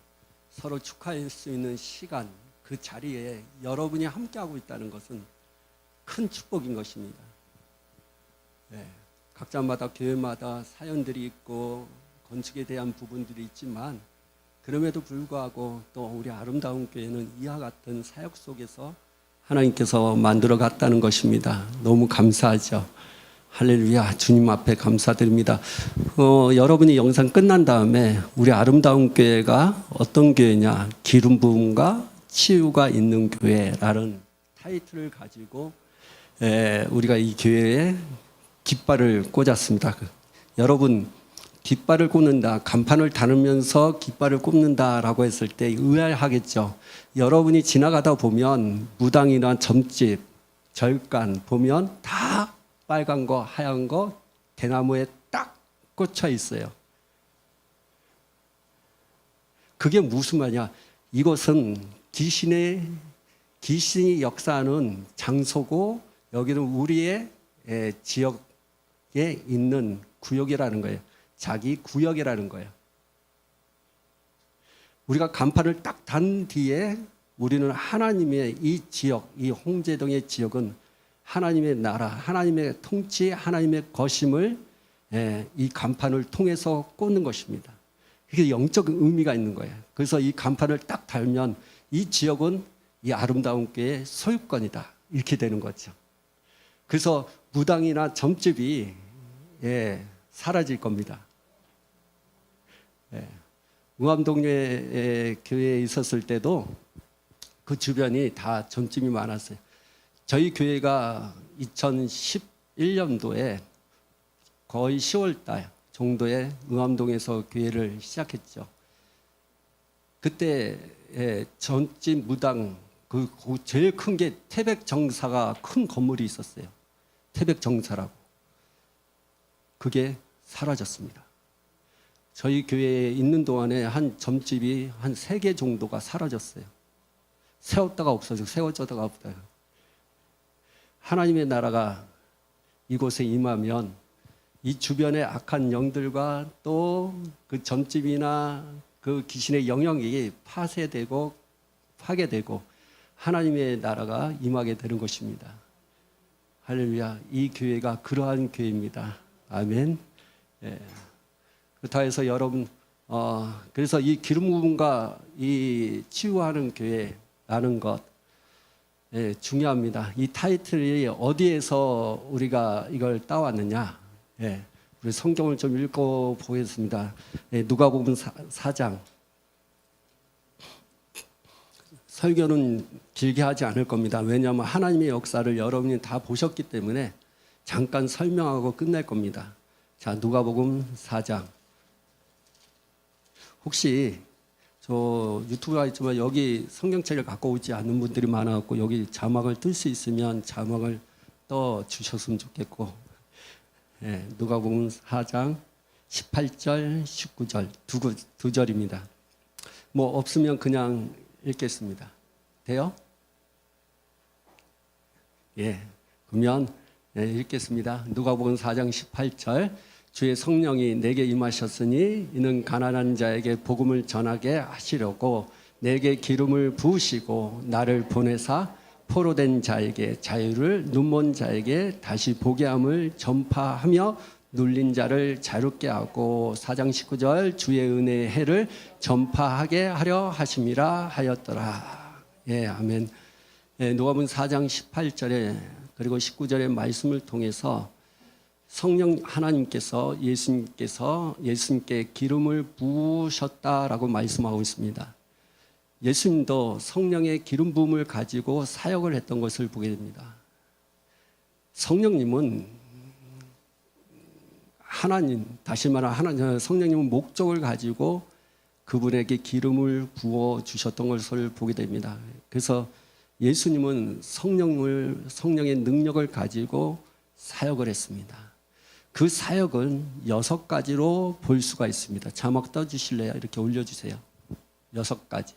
서로 축하할 수 있는 시간, 그 자리에 여러분이 함께하고 있다는 것은 큰 축복인 것입니다. 예, 각자마다 교회마다 사연들이 있고 건축에 대한 부분들이 있지만 그럼에도 불구하고 또 우리 아름다운 교회는 이와 같은 사역 속에서 하나님께서 만들어 갔다는 것입니다. 너무 감사하죠. 할렐루야. 주님 앞에 감사드립니다. 여러분이 영상 끝난 다음에 우리 아름다운 교회가 어떤 교회냐, 기름 부음과 치유가 있는 교회라는 타이틀을 가지고 우리가 이 교회에 깃발을 꽂았습니다. 여러분, 깃발을 꽂는다, 간판을 다루면서 깃발을 꼽는다라고 했을 때 의아하겠죠. 여러분이 지나가다 보면 무당이나 점집, 절간 보면 다 빨간 거, 하얀 거 대나무에 딱 꽂혀 있어요. 그게 무슨 말이야? 이것은 귀신이 역사하는 장소고 여기는 우리의 지역에 있는 구역이라는 거예요. 자기 구역이라는 거예요. 우리가 간판을 딱 단 뒤에 우리는 하나님의 이 지역, 이 홍제동의 지역은 하나님의 나라, 하나님의 통치, 하나님의 거심을 이 간판을 통해서 꽂는 것입니다. 이게 영적 의미가 있는 거예요. 그래서 이 간판을 딱 달면 이 지역은 이 아름다운 교회의 소유권이다. 이렇게 되는 거죠. 그래서 무당이나 점집이 사라질 겁니다. 응암동네 교회에 있었을 때도 그 주변이 다 점집이 많았어요. 저희 교회가 2011년도에 거의 10월달 정도에 응암동에서 교회를 시작했죠. 그때 점집 무당 그 제일 큰 게 태백정사가 큰 건물이 있었어요. 태백정사라고. 그게 사라졌습니다. 저희 교회에 있는 동안에 한 점집이 한 3개 정도가 사라졌어요. 세웠다가 없어지고 세워졌다가 없다가. 하나님의 나라가 이곳에 임하면 이 주변의 악한 영들과 또 그 점집이나 그 귀신의 영역이 파쇄되고 파괴되고 하나님의 나라가 임하게 되는 것입니다. 할렐루야. 이 교회가 그러한 교회입니다. 아멘. 그렇다 해서 여러분, 그래서 이 기름 부음과 이 치유하는 교회라는 것 중요합니다. 이 타이틀이 어디에서 우리가 이걸 따왔느냐? 우리 성경을 좀 읽어 보겠습니다. 누가복음 4장. 설교는 길게 하지 않을 겁니다. 왜냐하면 하나님의 역사를 여러분이 다 보셨기 때문에 잠깐 설명하고 끝낼 겁니다. 자, 누가복음 4장. 혹시 저 유튜브가 있지만 여기 성경책을 갖고 오지 않는 분들이 많아갖고 여기 자막을 뜰 수 있으면 자막을 떠 주셨으면 좋겠고, 누가복음 4장 18절, 19절 두 절입니다. 뭐 없으면 그냥 읽겠습니다. 돼요? 그러면 읽겠습니다. 누가복음 4장 18절. 주의 성령이 내게 임하셨으니 이는 가난한 자에게 복음을 전하게 하시려고 내게 기름을 부으시고 나를 보내사 포로된 자에게 자유를, 눈먼 자에게 다시 보게 함을 전파하며 눌린 자를 자유롭게 하고 4장 19절 주의 은혜의 해를 전파하게 하려 하심이라 하였더라. 아멘. 누가복음 4장 18절에 그리고 19절의 말씀을 통해서 성령 하나님께서 예수님께 기름을 부으셨다라고 말씀하고 있습니다. 예수님도 성령의 기름 부음을 가지고 사역을 했던 것을 보게 됩니다. 성령님은 하나님, 다시 말하면 하나님, 성령님은 목적을 가지고 그분에게 기름을 부어 주셨던 것을 보게 됩니다. 그래서 예수님은 성령의 능력을 가지고 사역을 했습니다. 그 사역은 6가지로 볼 수가 있습니다. 자막 떠주실래요? 이렇게 올려주세요. 6가지.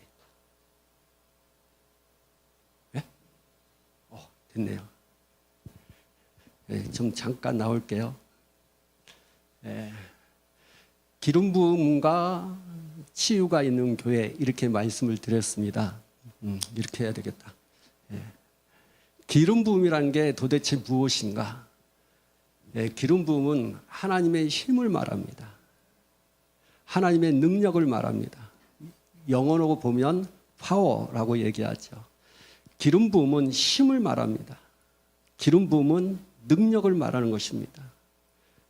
됐네요. 좀 잠깐 나올게요. 기름 부음과 치유가 있는 교회 이렇게 말씀을 드렸습니다. 이렇게 해야 되겠다. 기름 부음이라는 게 도대체 무엇인가? 예, 기름 부음은 하나님의 힘을 말합니다. 하나님의 능력을 말합니다. 영어로 보면 파워라고 얘기하죠. 기름 부음은 힘을 말합니다. 기름 부음은 능력을 말하는 것입니다.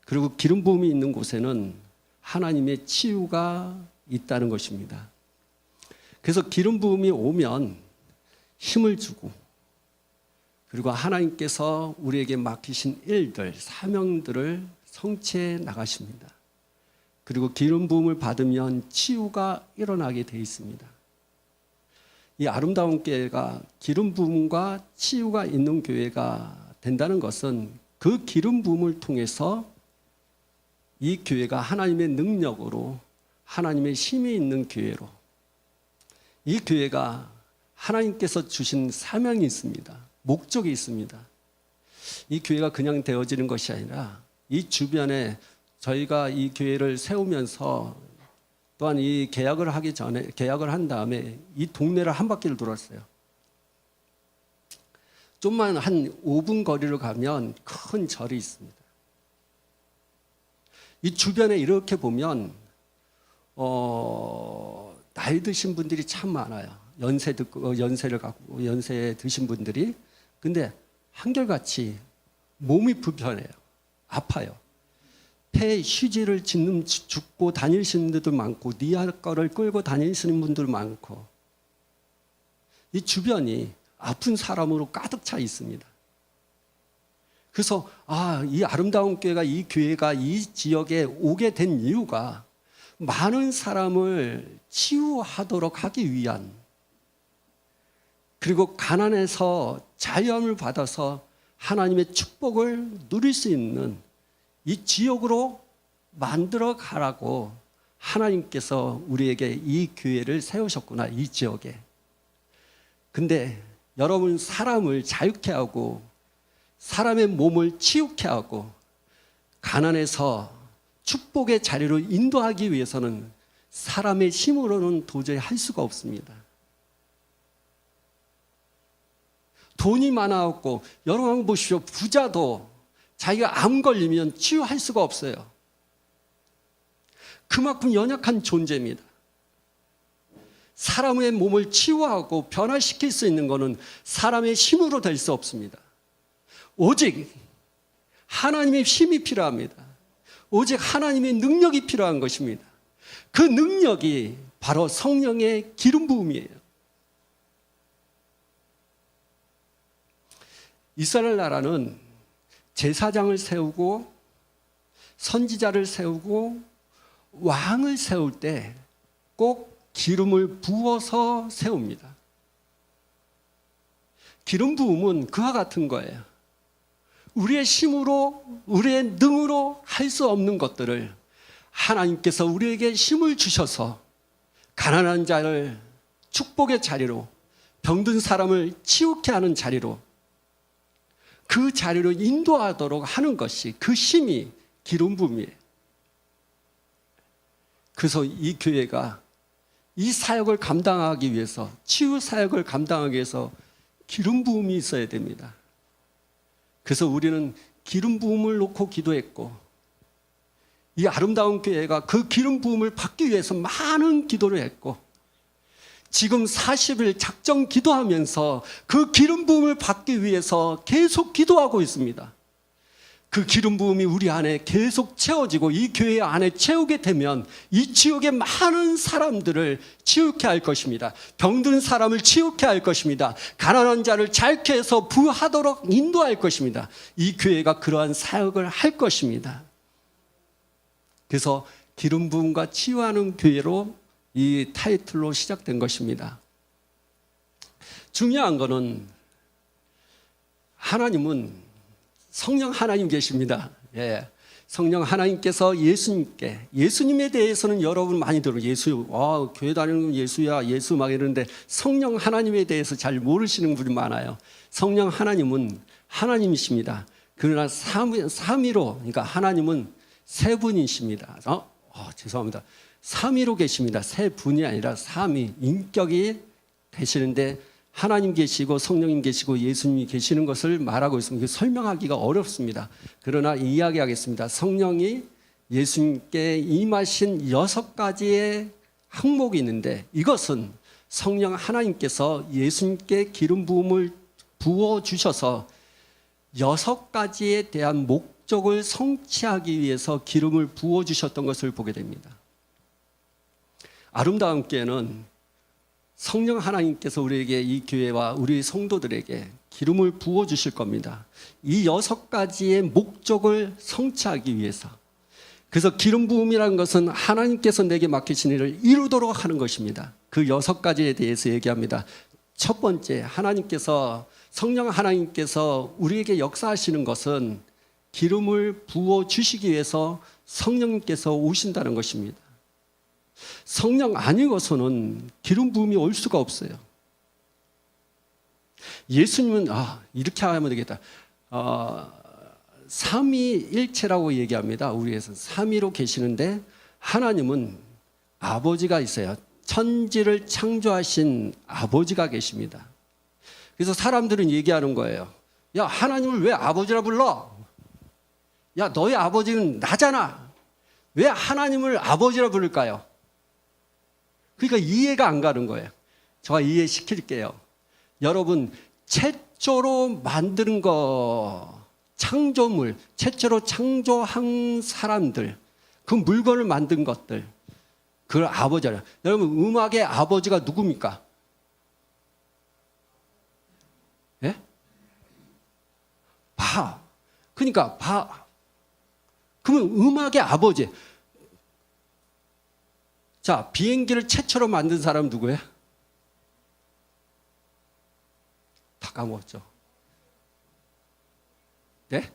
그리고 기름 부음이 있는 곳에는 하나님의 치유가 있다는 것입니다. 그래서 기름 부음이 오면 힘을 주고, 그리고 하나님께서 우리에게 맡기신 일들, 사명들을 성취해 나가십니다. 그리고 기름 부음을 받으면 치유가 일어나게 되어 있습니다. 이 아름다운 교회가 기름 부음과 치유가 있는 교회가 된다는 것은 그 기름 부음을 통해서 이 교회가 하나님의 능력으로, 하나님의 힘이 있는 교회로, 이 교회가 하나님께서 주신 사명이 있습니다. 목적이 있습니다. 이 교회가 그냥 되어지는 것이 아니라 이 주변에 저희가 이 교회를 세우면서 또한 이 계약을 하기 전에, 계약을 한 다음에 이 동네를 한 바퀴를 돌았어요. 좀만 한 5분 거리로 가면 큰 절이 있습니다. 이 주변에 이렇게 보면 나이 드신 분들이 참 많아요. 연세를 갖고 연세 드신 분들이. 근데 한결같이 몸이 불편해요. 아파요. 폐 휴지를 줍고 다니시는 분들도 많고, 니아 거를 끌고 다니시는 분들 많고, 이 주변이 아픈 사람으로 가득 차 있습니다. 그래서 이 아름다운 교회가, 이 교회가 이 지역에 오게 된 이유가 많은 사람을 치유하도록 하기 위한, 그리고 가난해서 자유함을 받아서 하나님의 축복을 누릴 수 있는 이 지역으로 만들어 가라고 하나님께서 우리에게 이 교회를 세우셨구나, 이 지역에. 근데 여러분, 사람을 자유케 하고 사람의 몸을 치유케 하고 가난해서 축복의 자리로 인도하기 위해서는 사람의 힘으로는 도저히 할 수가 없습니다. 돈이 많아갖고, 여러분 보십시오. 부자도 자기가 암 걸리면 치유할 수가 없어요. 그만큼 연약한 존재입니다. 사람의 몸을 치유하고 변화시킬 수 있는 것은 사람의 힘으로 될 수 없습니다. 오직 하나님의 힘이 필요합니다. 오직 하나님의 능력이 필요한 것입니다. 그 능력이 바로 성령의 기름 부음이에요. 이스라엘 나라는 제사장을 세우고 선지자를 세우고 왕을 세울 때 꼭 기름을 부어서 세웁니다. 기름 부음은 그와 같은 거예요. 우리의 힘으로, 우리의 능으로 할 수 없는 것들을 하나님께서 우리에게 힘을 주셔서 가난한 자를 축복의 자리로, 병든 사람을 치유케 하는 자리로, 그 자리로 인도하도록 하는 것이, 그 힘이 기름 부음이에요. 그래서 이 교회가 이 사역을 감당하기 위해서, 치유 사역을 감당하기 위해서 기름 부음이 있어야 됩니다. 그래서 우리는 기름 부음을 놓고 기도했고, 이 아름다운 교회가 그 기름 부음을 받기 위해서 많은 기도를 했고, 지금 40일 작정 기도하면서 그 기름 부음을 받기 위해서 계속 기도하고 있습니다. 그 기름 부음이 우리 안에 계속 채워지고 이 교회 안에 채우게 되면 이 지역의 많은 사람들을 치유케 할 것입니다. 병든 사람을 치유케 할 것입니다. 가난한 자를 자유케 해서 부하도록 인도할 것입니다. 이 교회가 그러한 사역을 할 것입니다. 그래서 기름 부음과 치유하는 교회로 이 타이틀로 시작된 것입니다. 중요한 것은 하나님은 성령 하나님 계십니다. 예. 성령 하나님께서 예수님에 대해서는 여러분 많이 들어요. 예수, 교회 다니는 예수야, 예수 막 이러는데 성령 하나님에 대해서 잘 모르시는 분이 많아요. 성령 하나님은 하나님이십니다. 그러나 삼위로, 그러니까 하나님은 세 분이십니다. 죄송합니다. 삼위로 계십니다. 세 분이 아니라 삼위, 인격이 되시는데 하나님 계시고 성령님 계시고 예수님이 계시는 것을 말하고 있습니다. 설명하기가 어렵습니다. 그러나 이야기하겠습니다. 성령이 예수님께 임하신 6가지의 항목이 있는데, 이것은 성령 하나님께서 예수님께 기름 부음을 부어 주셔서 6가지에 대한 목적을 성취하기 위해서 기름을 부어 주셨던 것을 보게 됩니다. 아름다운 교회는 성령 하나님께서 우리에게, 이 교회와 우리 성도들에게 기름을 부어 주실 겁니다. 이 6가지의 목적을 성취하기 위해서. 그래서 기름 부음이라는 것은 하나님께서 내게 맡기신 일을 이루도록 하는 것입니다. 그 6가지에 대해서 얘기합니다. 첫 번째, 성령 하나님께서 우리에게 역사하시는 것은 기름을 부어 주시기 위해서 성령님께서 오신다는 것입니다. 성령 아니고서는 기름 부음이 올 수가 없어요. 예수님은 이렇게 하면 되겠다. 삼위일체라고 얘기합니다. 우리에서 삼위로 계시는데, 하나님은 아버지가 있어요. 천지를 창조하신 아버지가 계십니다. 그래서 사람들은 얘기하는 거예요. 야, 하나님을 왜 아버지라 불러? 야, 너희 아버지는 나잖아. 왜 하나님을 아버지라 부를까요? 그러니까 이해가 안 가는 거예요. 제가 이해시킬게요. 여러분, 최초로 만드는 거, 창조물, 최초로 창조한 사람들, 그 물건을 만든 것들, 그걸 아버지라. 여러분, 음악의 아버지가 누굽니까? 예? 그러니까 그러면 음악의 아버지. 자, 비행기를 최초로 만든 사람 누구예요? 다 까먹었죠. 네?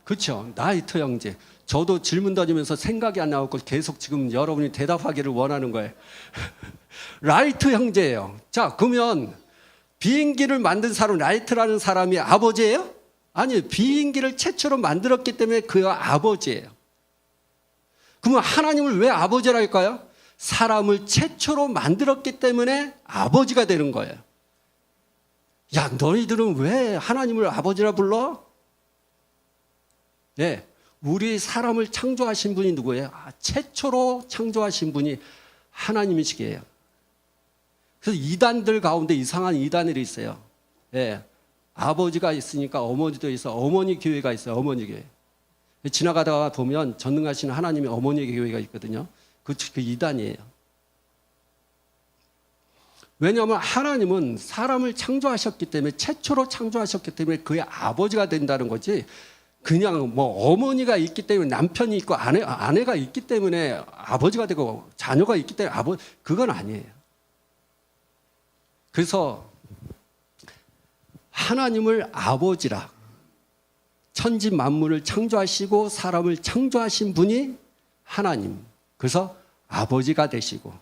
그렇죠. 라이트 형제. 저도 질문 던지면서 생각이 안 나고 계속 지금 여러분이 대답하기를 원하는 거예요. 라이트 형제예요. 자, 그러면 비행기를 만든 사람, 라이트라는 사람이 아버지예요? 아니요. 비행기를 최초로 만들었기 때문에 그가 아버지예요. 그러면 하나님을 왜 아버지라 할까요? 사람을 최초로 만들었기 때문에 아버지가 되는 거예요. 야, 너희들은 왜 하나님을 아버지라 불러? 네, 우리 사람을 창조하신 분이 누구예요? 최초로 창조하신 분이 하나님이시게요. 그래서 이단들 가운데 이상한 이단들이 있어요. 예, 아버지가 있으니까 어머니도 있어. 어머니 교회가 있어요. 어머니 교회. 지나가다가 보면 전능하신 하나님의 어머니 교회가 있거든요. 그 이단이에요. 왜냐하면 하나님은 사람을 창조하셨기 때문에, 최초로 창조하셨기 때문에 그의 아버지가 된다는 거지, 그냥 뭐 어머니가 있기 때문에, 남편이 있고 아내가 있기 때문에 아버지가 되고 자녀가 있기 때문에 그건 아니에요. 그래서 하나님을 아버지라, 천지 만물을 창조하시고 사람을 창조하신 분이 하나님, 그래서 아버지가 되시고,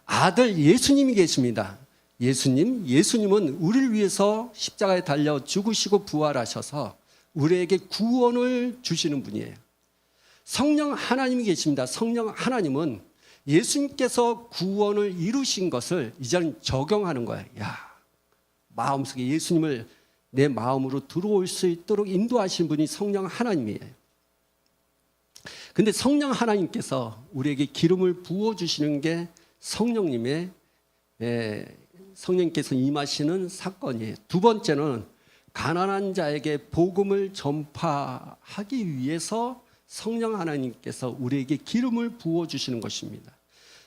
아들 예수님이 계십니다. 예수님은 우리를 위해서 십자가에 달려 죽으시고 부활하셔서 우리에게 구원을 주시는 분이에요. 성령 하나님이 계십니다. 성령 하나님은 예수님께서 구원을 이루신 것을 이제는 적용하는 거예요. 야, 마음속에 예수님을 내 마음으로 들어올 수 있도록 인도하신 분이 성령 하나님이에요. 근데 성령 하나님께서 우리에게 기름을 부어주시는 게 성령님께서 임하시는 사건이에요. 두 번째는 가난한 자에게 복음을 전파하기 위해서 성령 하나님께서 우리에게 기름을 부어주시는 것입니다.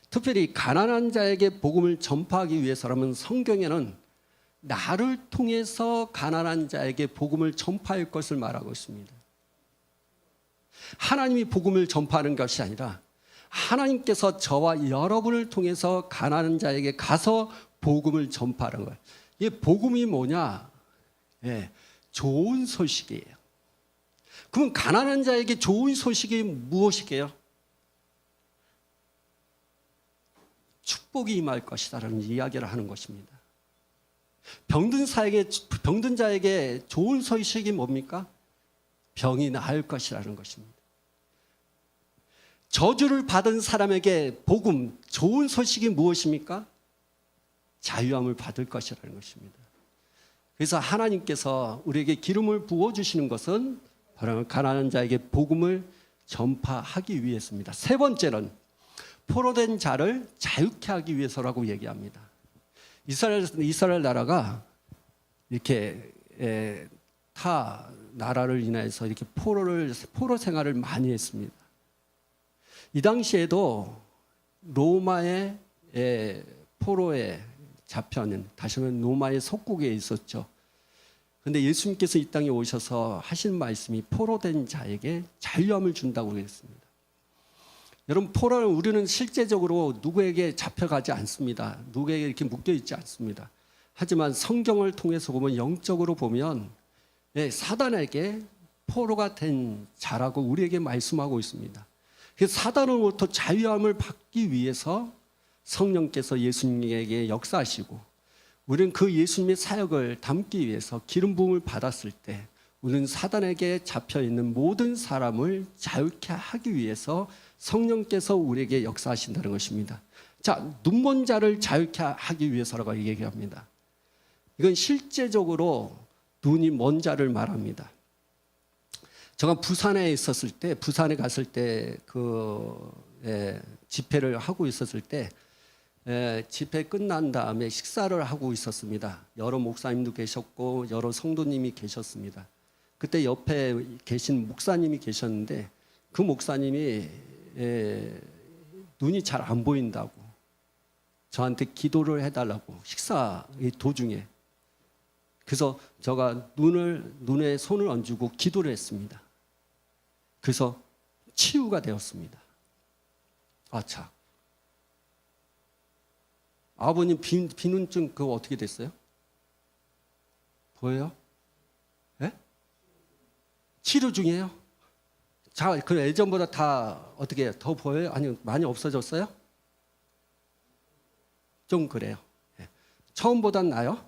특별히 가난한 자에게 복음을 전파하기 위해서라면 성경에는 나를 통해서 가난한 자에게 복음을 전파할 것을 말하고 있습니다. 하나님이 복음을 전파하는 것이 아니라 하나님께서 저와 여러분을 통해서 가난한 자에게 가서 복음을 전파하는 거예요. 이 복음이 뭐냐? 예, 좋은 소식이에요. 그럼 가난한 자에게 좋은 소식이 무엇이게요? 축복이 임할 것이다라는 이야기를 하는 것입니다. 병든 자에게 좋은 소식이 뭡니까? 병이 나을 것이라는 것입니다. 저주를 받은 사람에게 복음, 좋은 소식이 무엇입니까? 자유함을 받을 것이라는 것입니다. 그래서 하나님께서 우리에게 기름을 부어주시는 것은 바로 가난한 자에게 복음을 전파하기 위해서입니다. 세 번째는 포로된 자를 자유케 하기 위해서라고 얘기합니다. 이스라엘 나라가 이렇게 타 나라를 인해서 이렇게 포로 생활을 많이 했습니다. 이 당시에도 로마의 포로에 잡혀는, 다시 말하면 로마의 속국에 있었죠. 그런데 예수님께서 이 땅에 오셔서 하신 말씀이 포로된 자에게 자유함을 준다고 그랬습니다. 여러분, 포로는 우리는 실제적으로 누구에게 잡혀가지 않습니다. 누구에게 이렇게 묶여있지 않습니다. 하지만 성경을 통해서 보면, 영적으로 보면 사단에게 포로가 된 자라고 우리에게 말씀하고 있습니다. 그래서 사단으로부터 자유함을 받기 위해서 성령께서 예수님에게 역사하시고, 우리는 그 예수님의 사역을 담기 위해서 기름 부음을 받았을 때 우리는 사단에게 잡혀있는 모든 사람을 자유케 하기 위해서 성령께서 우리에게 역사하신다는 것입니다. 자, 눈먼 자를 자유케 하기 위해서라고 얘기합니다. 이건 실제적으로 눈이 먼 자를 말합니다. 제가 부산에 있었을 때, 부산에 갔을 때 집회를 하고 있었을 때, 집회 끝난 다음에 식사를 하고 있었습니다. 여러 목사님도 계셨고 여러 성도님이 계셨습니다. 그때 옆에 계신 목사님이 계셨는데, 그 목사님이 눈이 잘 안 보인다고 저한테 기도를 해달라고, 식사 도중에. 그래서 제가 눈에 손을 얹고 기도를 했습니다. 그래서 치유가 되었습니다. 아차. 아버님 비눈증 그거 어떻게 됐어요? 보여요? 예? 치료 중이에요? 자, 그 예전보다 다 어떻게 더 보여요? 아니, 많이 없어졌어요? 좀 그래요. 예. 처음보단 나요?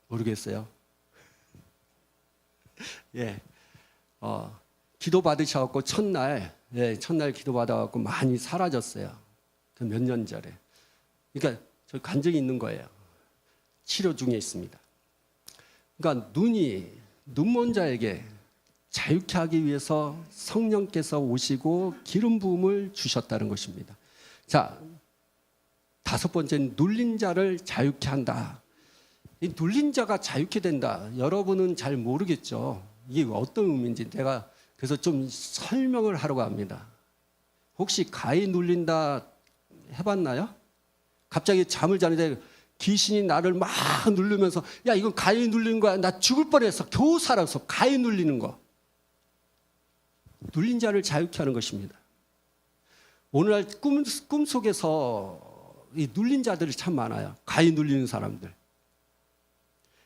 모르겠어요. 예. 기도 받으셔갖고 첫날 기도 받아갖고 많이 사라졌어요. 그 몇 년 전에. 그러니까 저 간증이 있는 거예요. 치료 중에 있습니다. 그러니까 눈먼 자에게 자유케 하기 위해서 성령께서 오시고 기름 부음을 주셨다는 것입니다. 자, 다섯 번째는 눌린 자를 자유케 한다. 이 눌린 자가 자유케 된다. 여러분은 잘 모르겠죠. 이게 어떤 의미인지 내가 그래서 좀 설명을 하려고 합니다. 혹시 가히 눌린다 해봤나요? 갑자기 잠을 자는데 귀신이 나를 막 누르면서, 야, 이건 가히 눌리는 거야. 나 죽을 뻔했어. 겨우 살았어. 가히 눌리는 거. 눌린 자를 자유케 하는 것입니다. 오늘날 꿈속에서 이 눌린 자들이 참 많아요. 가히 눌리는 사람들.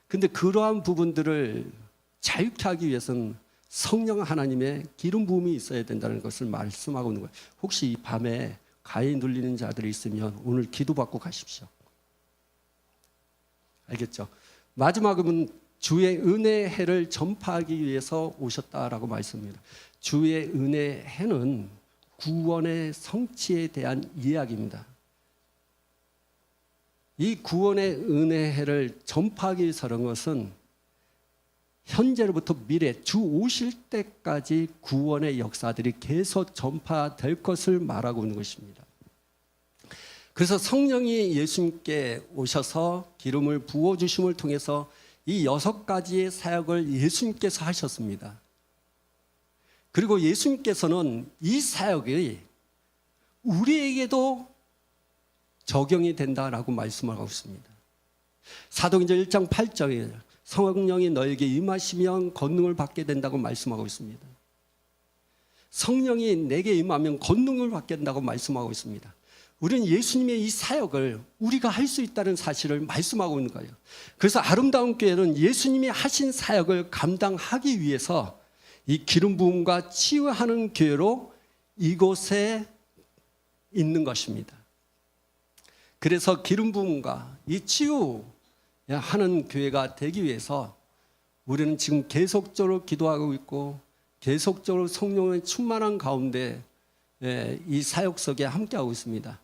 근데 그러한 부분들을 자유케 하기 위해서는 성령 하나님의 기름 부음이 있어야 된다는 것을 말씀하고 있는 거예요. 혹시 이 밤에 가히 눌리는 자들이 있으면 오늘 기도받고 가십시오. 알겠죠? 마지막은 주의 은혜의 해를 전파하기 위해서 오셨다라고 말씀합니다. 주의 은혜의 해는 구원의 성취에 대한 이야기입니다. 이 구원의 은혜의 해를 전파하기 위해서라는 것은 현재로부터 미래 주 오실 때까지 구원의 역사들이 계속 전파될 것을 말하고 있는 것입니다. 그래서 성령이 예수님께 오셔서 기름을 부어주심을 통해서 이 6가지의 사역을 예수님께서 하셨습니다. 그리고 예수님께서는 이 사역이 우리에게도 적용이 된다라고 말씀하고 있습니다. 사도행전 1장 8절에 성령이 너에게 임하시면 권능을 받게 된다고 말씀하고 있습니다. 성령이 내게 임하면 권능을 받게 된다고 말씀하고 있습니다. 우리는 예수님의 이 사역을 우리가 할 수 있다는 사실을 말씀하고 있는 거예요. 그래서 아름다운 교회는 예수님이 하신 사역을 감당하기 위해서 이 기름 부음과 치유하는 교회로 이곳에 있는 것입니다. 그래서 기름 부음과 이 치유하는 교회가 되기 위해서 우리는 지금 계속적으로 기도하고 있고 계속적으로 성령의 충만한 가운데 이 사역 속에 함께하고 있습니다.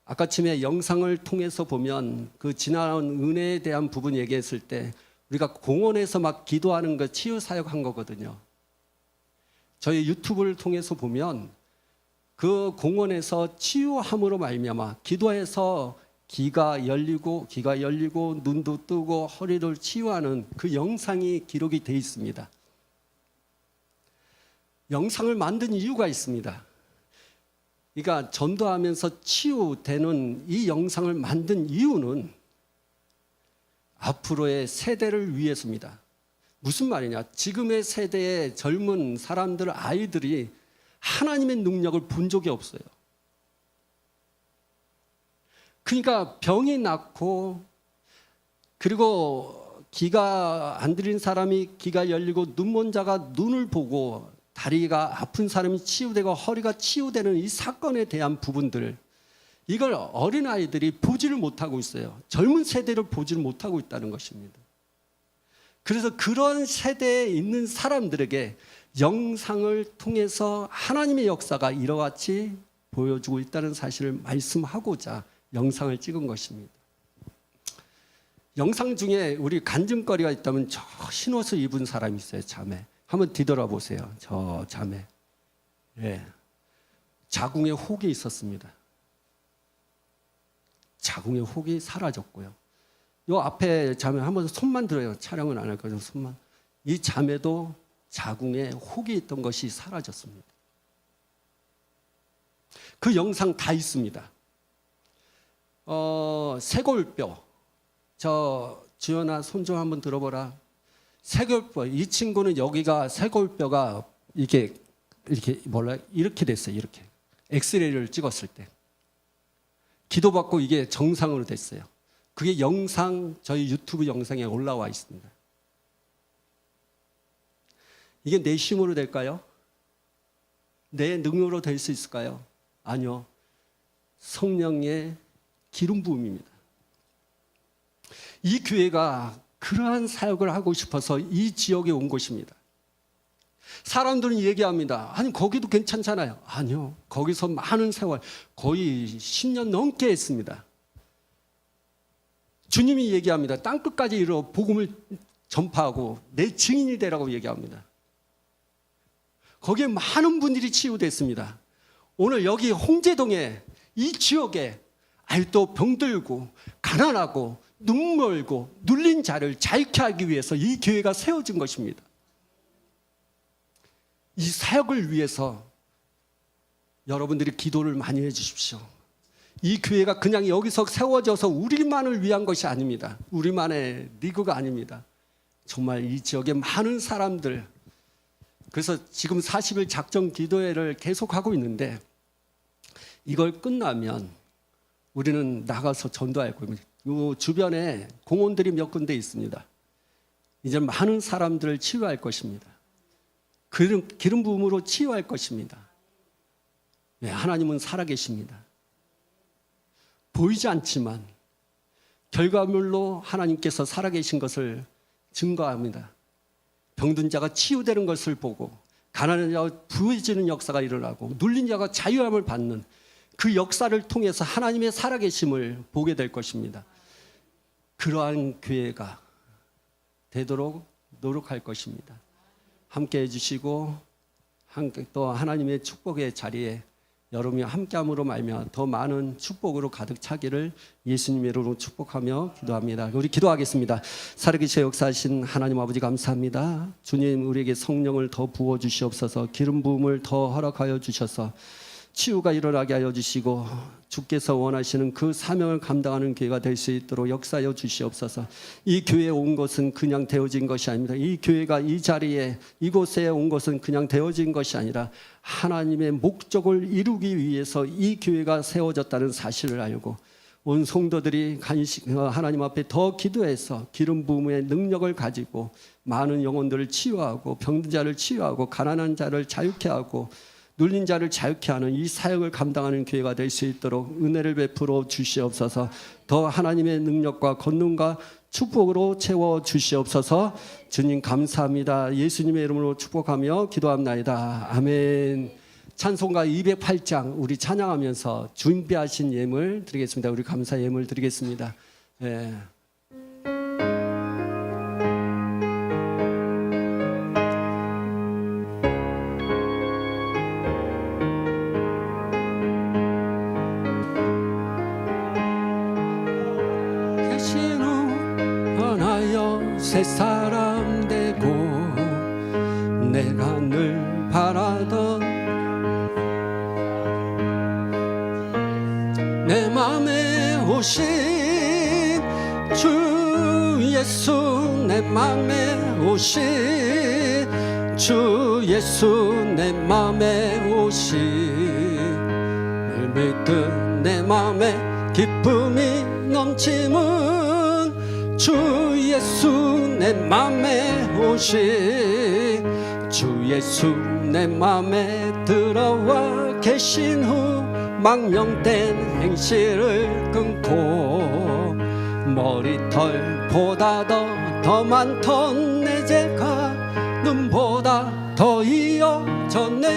아까 처음에 영상을 통해서 보면 그 지나온 은혜에 대한 부분 얘기했을 때 우리가 공원에서 막 기도하는 거 치유 사역한 거거든요. 저희 유튜브를 통해서 보면 그 공원에서 치유함으로 말미암아 기도해서 귀가 열리고 눈도 뜨고 허리를 치유하는 그 영상이 기록이 돼 있습니다. 영상을 만든 이유가 있습니다. 그러니까 전도하면서 치유되는 이 영상을 만든 이유는 앞으로의 세대를 위해서입니다. 무슨 말이냐? 지금의 세대의 젊은 사람들, 아이들이 하나님의 능력을 본 적이 없어요. 그러니까 병이 낫고 그리고 귀가 안 들린 사람이 귀가 열리고 눈먼 자가 눈을 보고 다리가 아픈 사람이 치유되고 허리가 치유되는 이 사건에 대한 부분들, 이걸 어린아이들이 보지를 못하고 있어요. 젊은 세대를 보지를 못하고 있다는 것입니다. 그래서 그런 세대에 있는 사람들에게 영상을 통해서 하나님의 역사가 이러같이 보여주고 있다는 사실을 말씀하고자 영상을 찍은 것입니다. 영상 중에 우리 간증거리가 있다면 저 흰옷을 입은 사람이 있어요. 자매. 한번 뒤돌아보세요. 저 자매. 자궁에 혹이 있었습니다. 자궁의 혹이 사라졌고요. 요 앞에 자매 한번 손만 들어요. 촬영은 안 할 거죠. 손만. 이 자매도 자궁에 혹이 있던 것이 사라졌습니다. 그 영상 다 있습니다. 쇄골뼈. 저 주연아 손 좀 한번 들어보라. 쇄골뼈. 이 친구는 여기가 쇄골뼈가 이렇게 이렇게 됐어요. 이렇게. 엑스레이를 찍었을 때. 기도받고 이게 정상으로 됐어요. 그게 영상, 저희 유튜브 영상에 올라와 있습니다. 이게 내 힘으로 될까요? 내 능력으로 될 수 있을까요? 아니요. 성령의 기름 부음입니다. 이 교회가 그러한 사역을 하고 싶어서 이 지역에 온 것입니다. 사람들은 얘기합니다. 아니 거기도 괜찮잖아요. 아니요. 거기서 많은 세월, 거의 10년 넘게 했습니다. 주님이 얘기합니다. 땅끝까지 이르러 복음을 전파하고 내 증인이 되라고 얘기합니다. 거기에 많은 분들이 치유됐습니다. 오늘 여기 홍제동에 이 지역에 아직도 병들고 가난하고 눈멀고 눌린 자를 자유케 하기 위해서 이 교회가 세워진 것입니다. 이 사역을 위해서 여러분들이 기도를 많이 해주십시오. 이 교회가 그냥 여기서 세워져서 우리만을 위한 것이 아닙니다. 우리만의 리그가 아닙니다. 정말 이 지역의 많은 사람들, 그래서 지금 40일 작정 기도회를 계속하고 있는데 이걸 끝나면 우리는 나가서 전도할 겁니다. 이 주변에 공원들이 몇 군데 있습니다. 이제 많은 사람들을 치유할 것입니다. 기름 부음으로 치유할 것입니다. 네, 하나님은 살아계십니다. 보이지 않지만 결과물로 하나님께서 살아계신 것을 증거합니다. 병든 자가 치유되는 것을 보고 가난한 자가 부해지는 역사가 일어나고 눌린 자가 자유함을 받는 그 역사를 통해서 하나님의 살아계심을 보게 될 것입니다. 그러한 교회가 되도록 노력할 것입니다. 함께 해주시고 또 하나님의 축복의 자리에 여러분이 함께함으로 말미암아 더 많은 축복으로 가득 차기를 예수님의 이름으로 축복하며 기도합니다. 우리 기도하겠습니다. 살아계시고 역사하신 하나님 아버지 감사합니다. 주님 우리에게 성령을 더 부어주시옵소서. 기름 부음을 더 허락하여 주셔서 치유가 일어나게 하여 주시고 주께서 원하시는 그 사명을 감당하는 교회가 될 수 있도록 역사하여 주시옵소서. 이 교회에 온 것은 그냥 되어진 것이 아닙니다. 이 교회가 이 자리에 이곳에 온 것은 그냥 되어진 것이 아니라 하나님의 목적을 이루기 위해서 이 교회가 세워졌다는 사실을 알고 온 성도들이 하나님 앞에 더 기도해서 기름 부음의 능력을 가지고 많은 영혼들을 치유하고 병든 자를 치유하고 가난한 자를 자유케 하고 눌린 자를 자유케 하는 이 사역을 감당하는 교회가 될 수 있도록 은혜를 베풀어 주시옵소서. 더 하나님의 능력과 권능과 축복으로 채워 주시옵소서. 주님 감사합니다. 예수님의 이름으로 축복하며 기도합나이다. 아멘. 찬송가 208장 우리 찬양하면서 준비하신 예물 드리겠습니다. 우리 감사 예물 드리겠습니다. 예. 계신 후 하나여 새 사람 되고 내가 늘 바라던 내 맘에 오신 주 예수 내 맘에 오신 주 예수 내 맘에 오신 늘 믿든 내 맘에 기쁨이 넘치는 주 예수 내 맘에 오신 주 예수 내 맘에 들어와 계신 후 망령된 행실을 끊고 머리털보다 더 많던 내 죄가 눈보다 더 이어졌네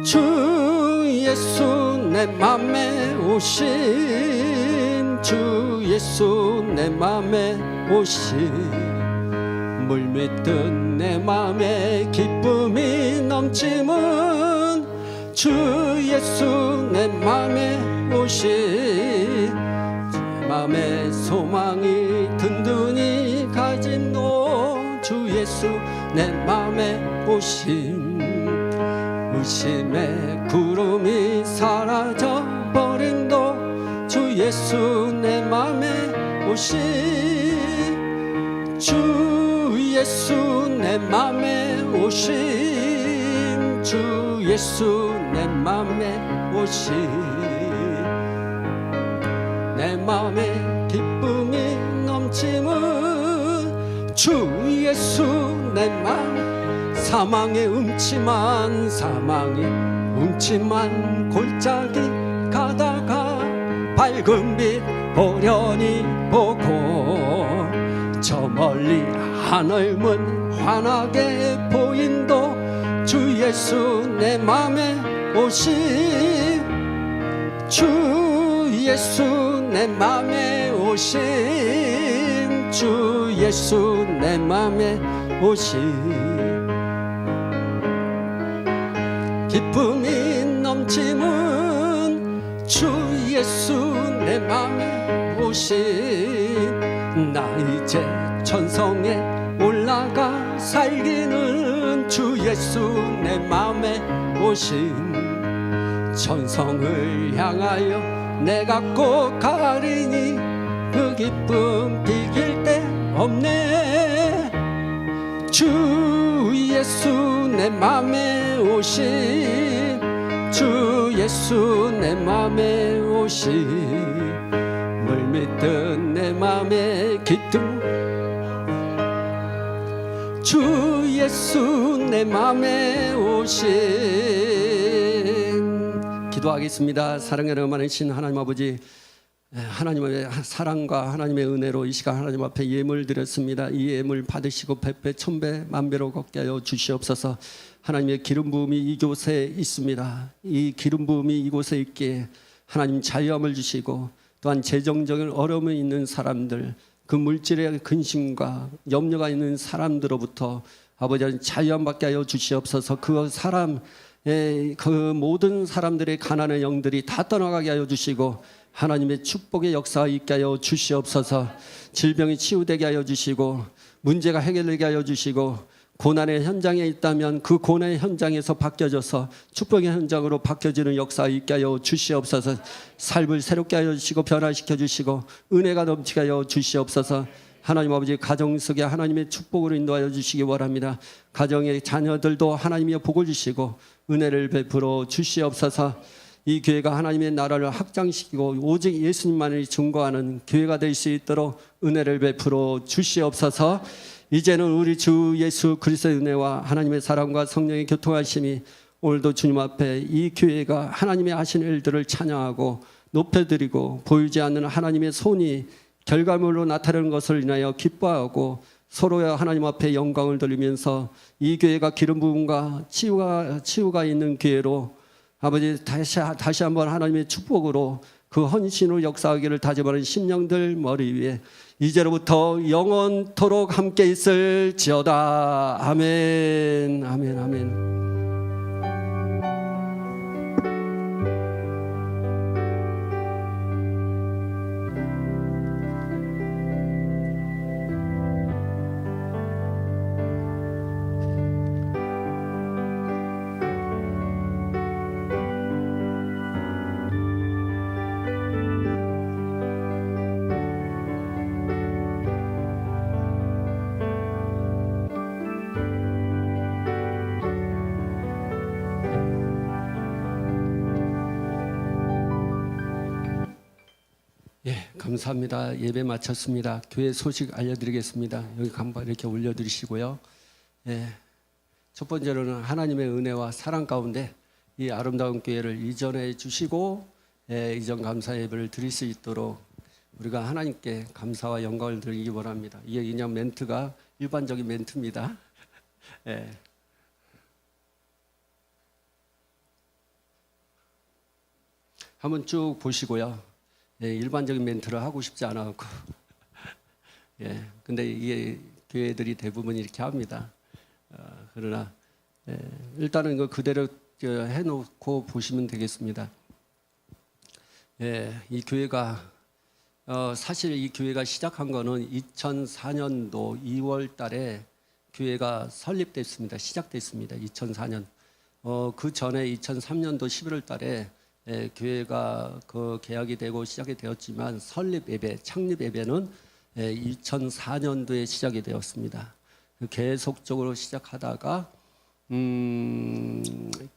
주 예수 내 맘에 오신 주 예수 내 맘에 오신 물밀듯 내 맘에 기쁨이 넘치는 주 예수 내 맘에 오신 내 맘에 소망이 든든히 가진 너 주 예수 내 맘에 오신 의심의 구름이 사라져 버린 너 주 예수 내 맘에 오신 주 예수 내 맘에 오신 주 예수 내 맘에 오신 내 맘에 기쁨이 넘치는 주 예수 내 맘에 사망의 음침한 골짜기 가다가 밝은 빛 호련히 보고 저 멀리 하늘문 환하게 보인도 주 예수 내 맘에 오신 주 예수 내 맘에 오신 주 예수 내 맘에 오신 기쁨이 넘치는 주 예수 내 맘에 오신 나 이제 천성에 올라가 살기는 주 예수 내 맘에 오신 천성을 향하여 내가 꼭 가리니 그 기쁨 비길 데 없네 주 예수 내 맘에 오신 주 예수 내 맘에 오신 물밀듯 내 맘에 기쁨 주 예수 내 맘에 오신 기도하겠습니다. 사랑하는 많으신 하나님 아버지 하나님의 사랑과 하나님의 은혜로 이 시간 하나님 앞에 예물 드렸습니다. 이 예물 받으시고 백배 천배 만배로 걷게 하여 주시옵소서. 하나님의 기름 부음이 이곳에 있습니다. 이 기름 부음이 이곳에 있기에 하나님 자유함을 주시고 또한 재정적인 어려움이 있는 사람들 그 물질의 근심과 염려가 있는 사람들로부터 아버지 자유함 받게 하여 주시옵소서. 그 사람 그 모든 사람들의 가난의 영들이 다 떠나가게 하여 주시고 하나님의 축복의 역사가 있게 하여 주시옵소서. 질병이 치유되게 하여 주시고 문제가 해결되게 하여 주시고 고난의 현장에 있다면 그 고난의 현장에서 바뀌어져서 축복의 현장으로 바뀌어지는 역사가 있게 하여 주시옵소서. 삶을 새롭게 하여 주시고 변화시켜 주시고 은혜가 넘치게 하여 주시옵소서. 하나님 아버지 가정 속에 하나님의 축복으로 인도하여 주시기 원합니다. 가정의 자녀들도 하나님의 복을 주시고 은혜를 베풀어 주시옵소서. 이 교회가 하나님의 나라를 확장시키고 오직 예수님만을 증거하는 교회가 될 수 있도록 은혜를 베풀어 주시옵소서. 이제는 우리 주 예수 그리스도의 은혜와 하나님의 사랑과 성령의 교통하심이 오늘도 주님 앞에 이 교회가 하나님의 하신 일들을 찬양하고 높여드리고 보이지 않는 하나님의 손이 결과물로 나타나는 것을 인하여 기뻐하고 서로의 하나님 앞에 영광을 돌리면서 이 교회가 기름 부음과 치유가 있는 교회로 아버지 다시 한번 하나님의 축복으로 그 헌신으로 역사하기를 다짐하는 심령들 머리 위에 이제로부터 영원토록 함께 있을지어다. 아멘. 아멘. 아멘. 예, 감사합니다. 예배 마쳤습니다. 교회 소식 알려드리겠습니다. 여기 간판 이렇게 올려드리시고요. 예, 첫 번째로는 하나님의 은혜와 사랑 가운데 이 아름다운 교회를 이전해 주시고 이전 감사 예배를 드릴 수 있도록 우리가 하나님께 감사와 영광을 드리기 원합니다. 이게 그냥 멘트가 일반적인 멘트입니다. 예. 한번 쭉 보시고요. 예, 일반적인 멘트를 하고 싶지 않아갖고 예, 근데 이게 교회들이 대부분 이렇게 합니다. 그러나 일단은 이거 그대로 해놓고 보시면 되겠습니다. 예, 이 교회가 사실 이 교회가 시작한 거는 2004년도 2월 달에 교회가 설립됐습니다. 시작됐습니다. 2004년. 그 전에 2003년도 11월 달에 교회가 그 개학이 되고 시작이 되었지만 설립 예배, 창립 예배는 2004년도에 시작이 되었습니다. 계속적으로 시작하다가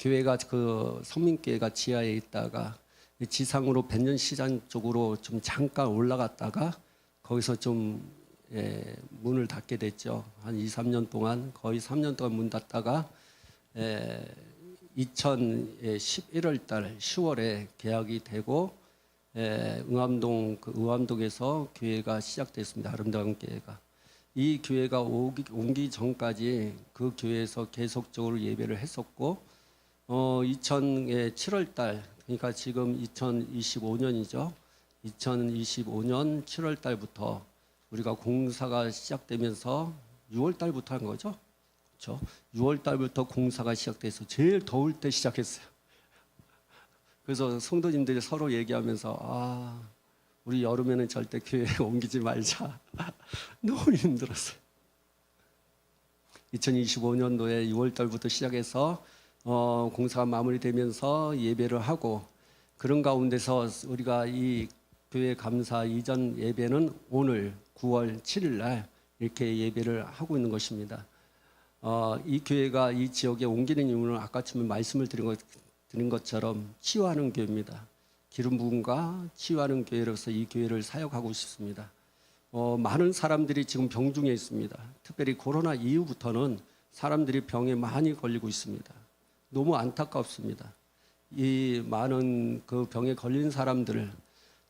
교회가 그 성민교회가 지하에 있다가 지상으로 백년시장 쪽으로 좀 잠깐 올라갔다가 거기서 좀 문을 닫게 됐죠. 한 2, 3년 동안 거의 3년 동안 문 닫다가 2011월 달 10월에 개학이 되고 의암동에서 교회가 시작됐습니다. 아름다운 교회가. 이 교회가 오기 전까지 그 교회에서 계속적으로 예배를 했었고 2007월 달 그러니까 지금 2025년이죠. 2025년 7월 달부터 우리가 공사가 시작되면서 6월 달부터 한 거죠. 그렇죠? 6월 달부터 공사가 시작돼서 제일 더울 때 시작했어요. 그래서 성도님들이 서로 얘기하면서 우리 여름에는 절대 교회 옮기지 말자. 너무 힘들었어요. 2025년도에 6월 달부터 시작해서 공사가 마무리되면서 예배를 하고 그런 가운데서 우리가 이 교회 감사 이전 예배는 오늘 9월 7일 날 이렇게 예배를 하고 있는 것입니다. 이 교회가 이 지역에 옮기는 이유는 아까 처음에 말씀을 드린 것처럼 치유하는 교회입니다. 기름 부음과 치유하는 교회로서 이 교회를 사역하고 싶습니다. 많은 사람들이 지금 병 중에 있습니다. 특별히 코로나 이후부터는 사람들이 병에 많이 걸리고 있습니다. 너무 안타깝습니다. 이 많은 그 병에 걸린 사람들,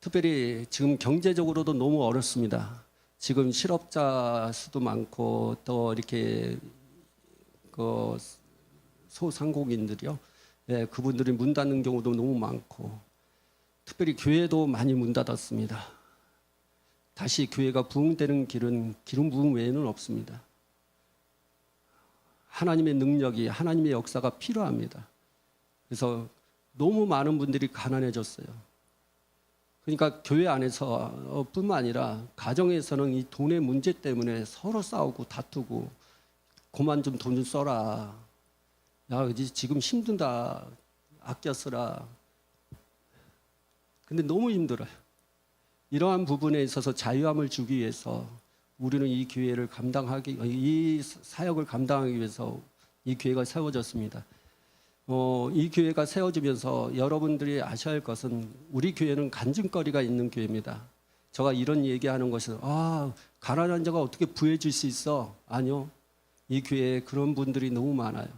특별히 지금 경제적으로도 너무 어렵습니다. 지금 실업자 수도 많고 또 이렇게 그 소상공인들이요, 그분들이 문 닫는 경우도 너무 많고, 특별히 교회도 많이 문 닫았습니다. 다시 교회가 부흥되는 길은 기름 부흥 외에는 없습니다. 하나님의 능력이, 하나님의 역사가 필요합니다. 그래서 너무 많은 분들이 가난해졌어요. 그러니까 교회 안에서 뿐만 아니라 가정에서는 이 돈의 문제 때문에 서로 싸우고 다투고, 그만 좀 돈 좀 써라. 야, 지금 힘든다. 아껴 쓰라. 근데 너무 힘들어요. 이러한 부분에 있어서 자유함을 주기 위해서 우리는 이 교회를 이 사역을 감당하기 위해서 이 교회가 세워졌습니다. 이 교회가 세워지면서 여러분들이 아셔야 할 것은 우리 교회는 간증거리가 있는 교회입니다. 제가 이런 얘기하는 것은 가난한 자가 어떻게 부해질 수 있어? 아니요. 이 교회에 그런 분들이 너무 많아요.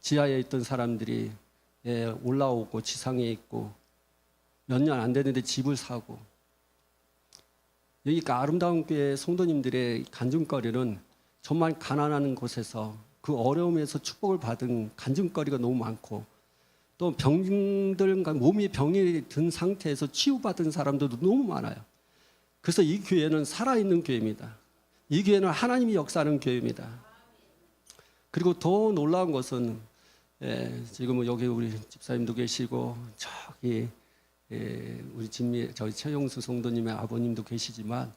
지하에 있던 사람들이 올라오고 지상에 있고 몇 년 안 되는데 집을 사고 여기 아름다운 교회 성도님들의 간증거리는 정말 가난한 곳에서 그 어려움에서 축복을 받은 간증거리가 너무 많고, 또 병들, 몸이 병이 든 상태에서 치유받은 사람들도 너무 많아요. 그래서 이 교회는 살아있는 교회입니다. 이 교회는 하나님이 역사하는 교회입니다. 그리고 더 놀라운 것은 지금 여기 우리 집사님도 계시고 저기 우리 저희 최용수 성도님의 아버님도 계시지만,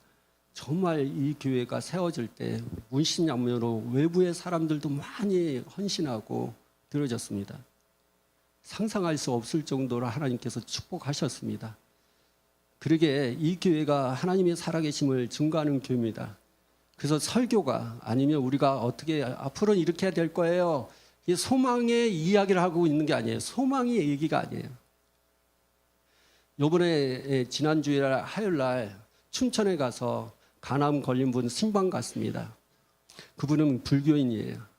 정말 이 교회가 세워질 때 문신양면으로 외부의 사람들도 많이 헌신하고 들어졌습니다. 상상할 수 없을 정도로 하나님께서 축복하셨습니다. 그러게 이 교회가 하나님의 살아계심을 증거하는 교회입니다. 그래서 설교가 아니면 우리가 어떻게 앞으로는 이렇게 해야 될 거예요, 이 소망의 이야기를 하고 있는 게 아니에요. 소망의 얘기가 아니에요. 요번에 지난주에 화요일날 춘천에 가서 간암 걸린 분 신방 갔습니다. 그분은 불교인이에요.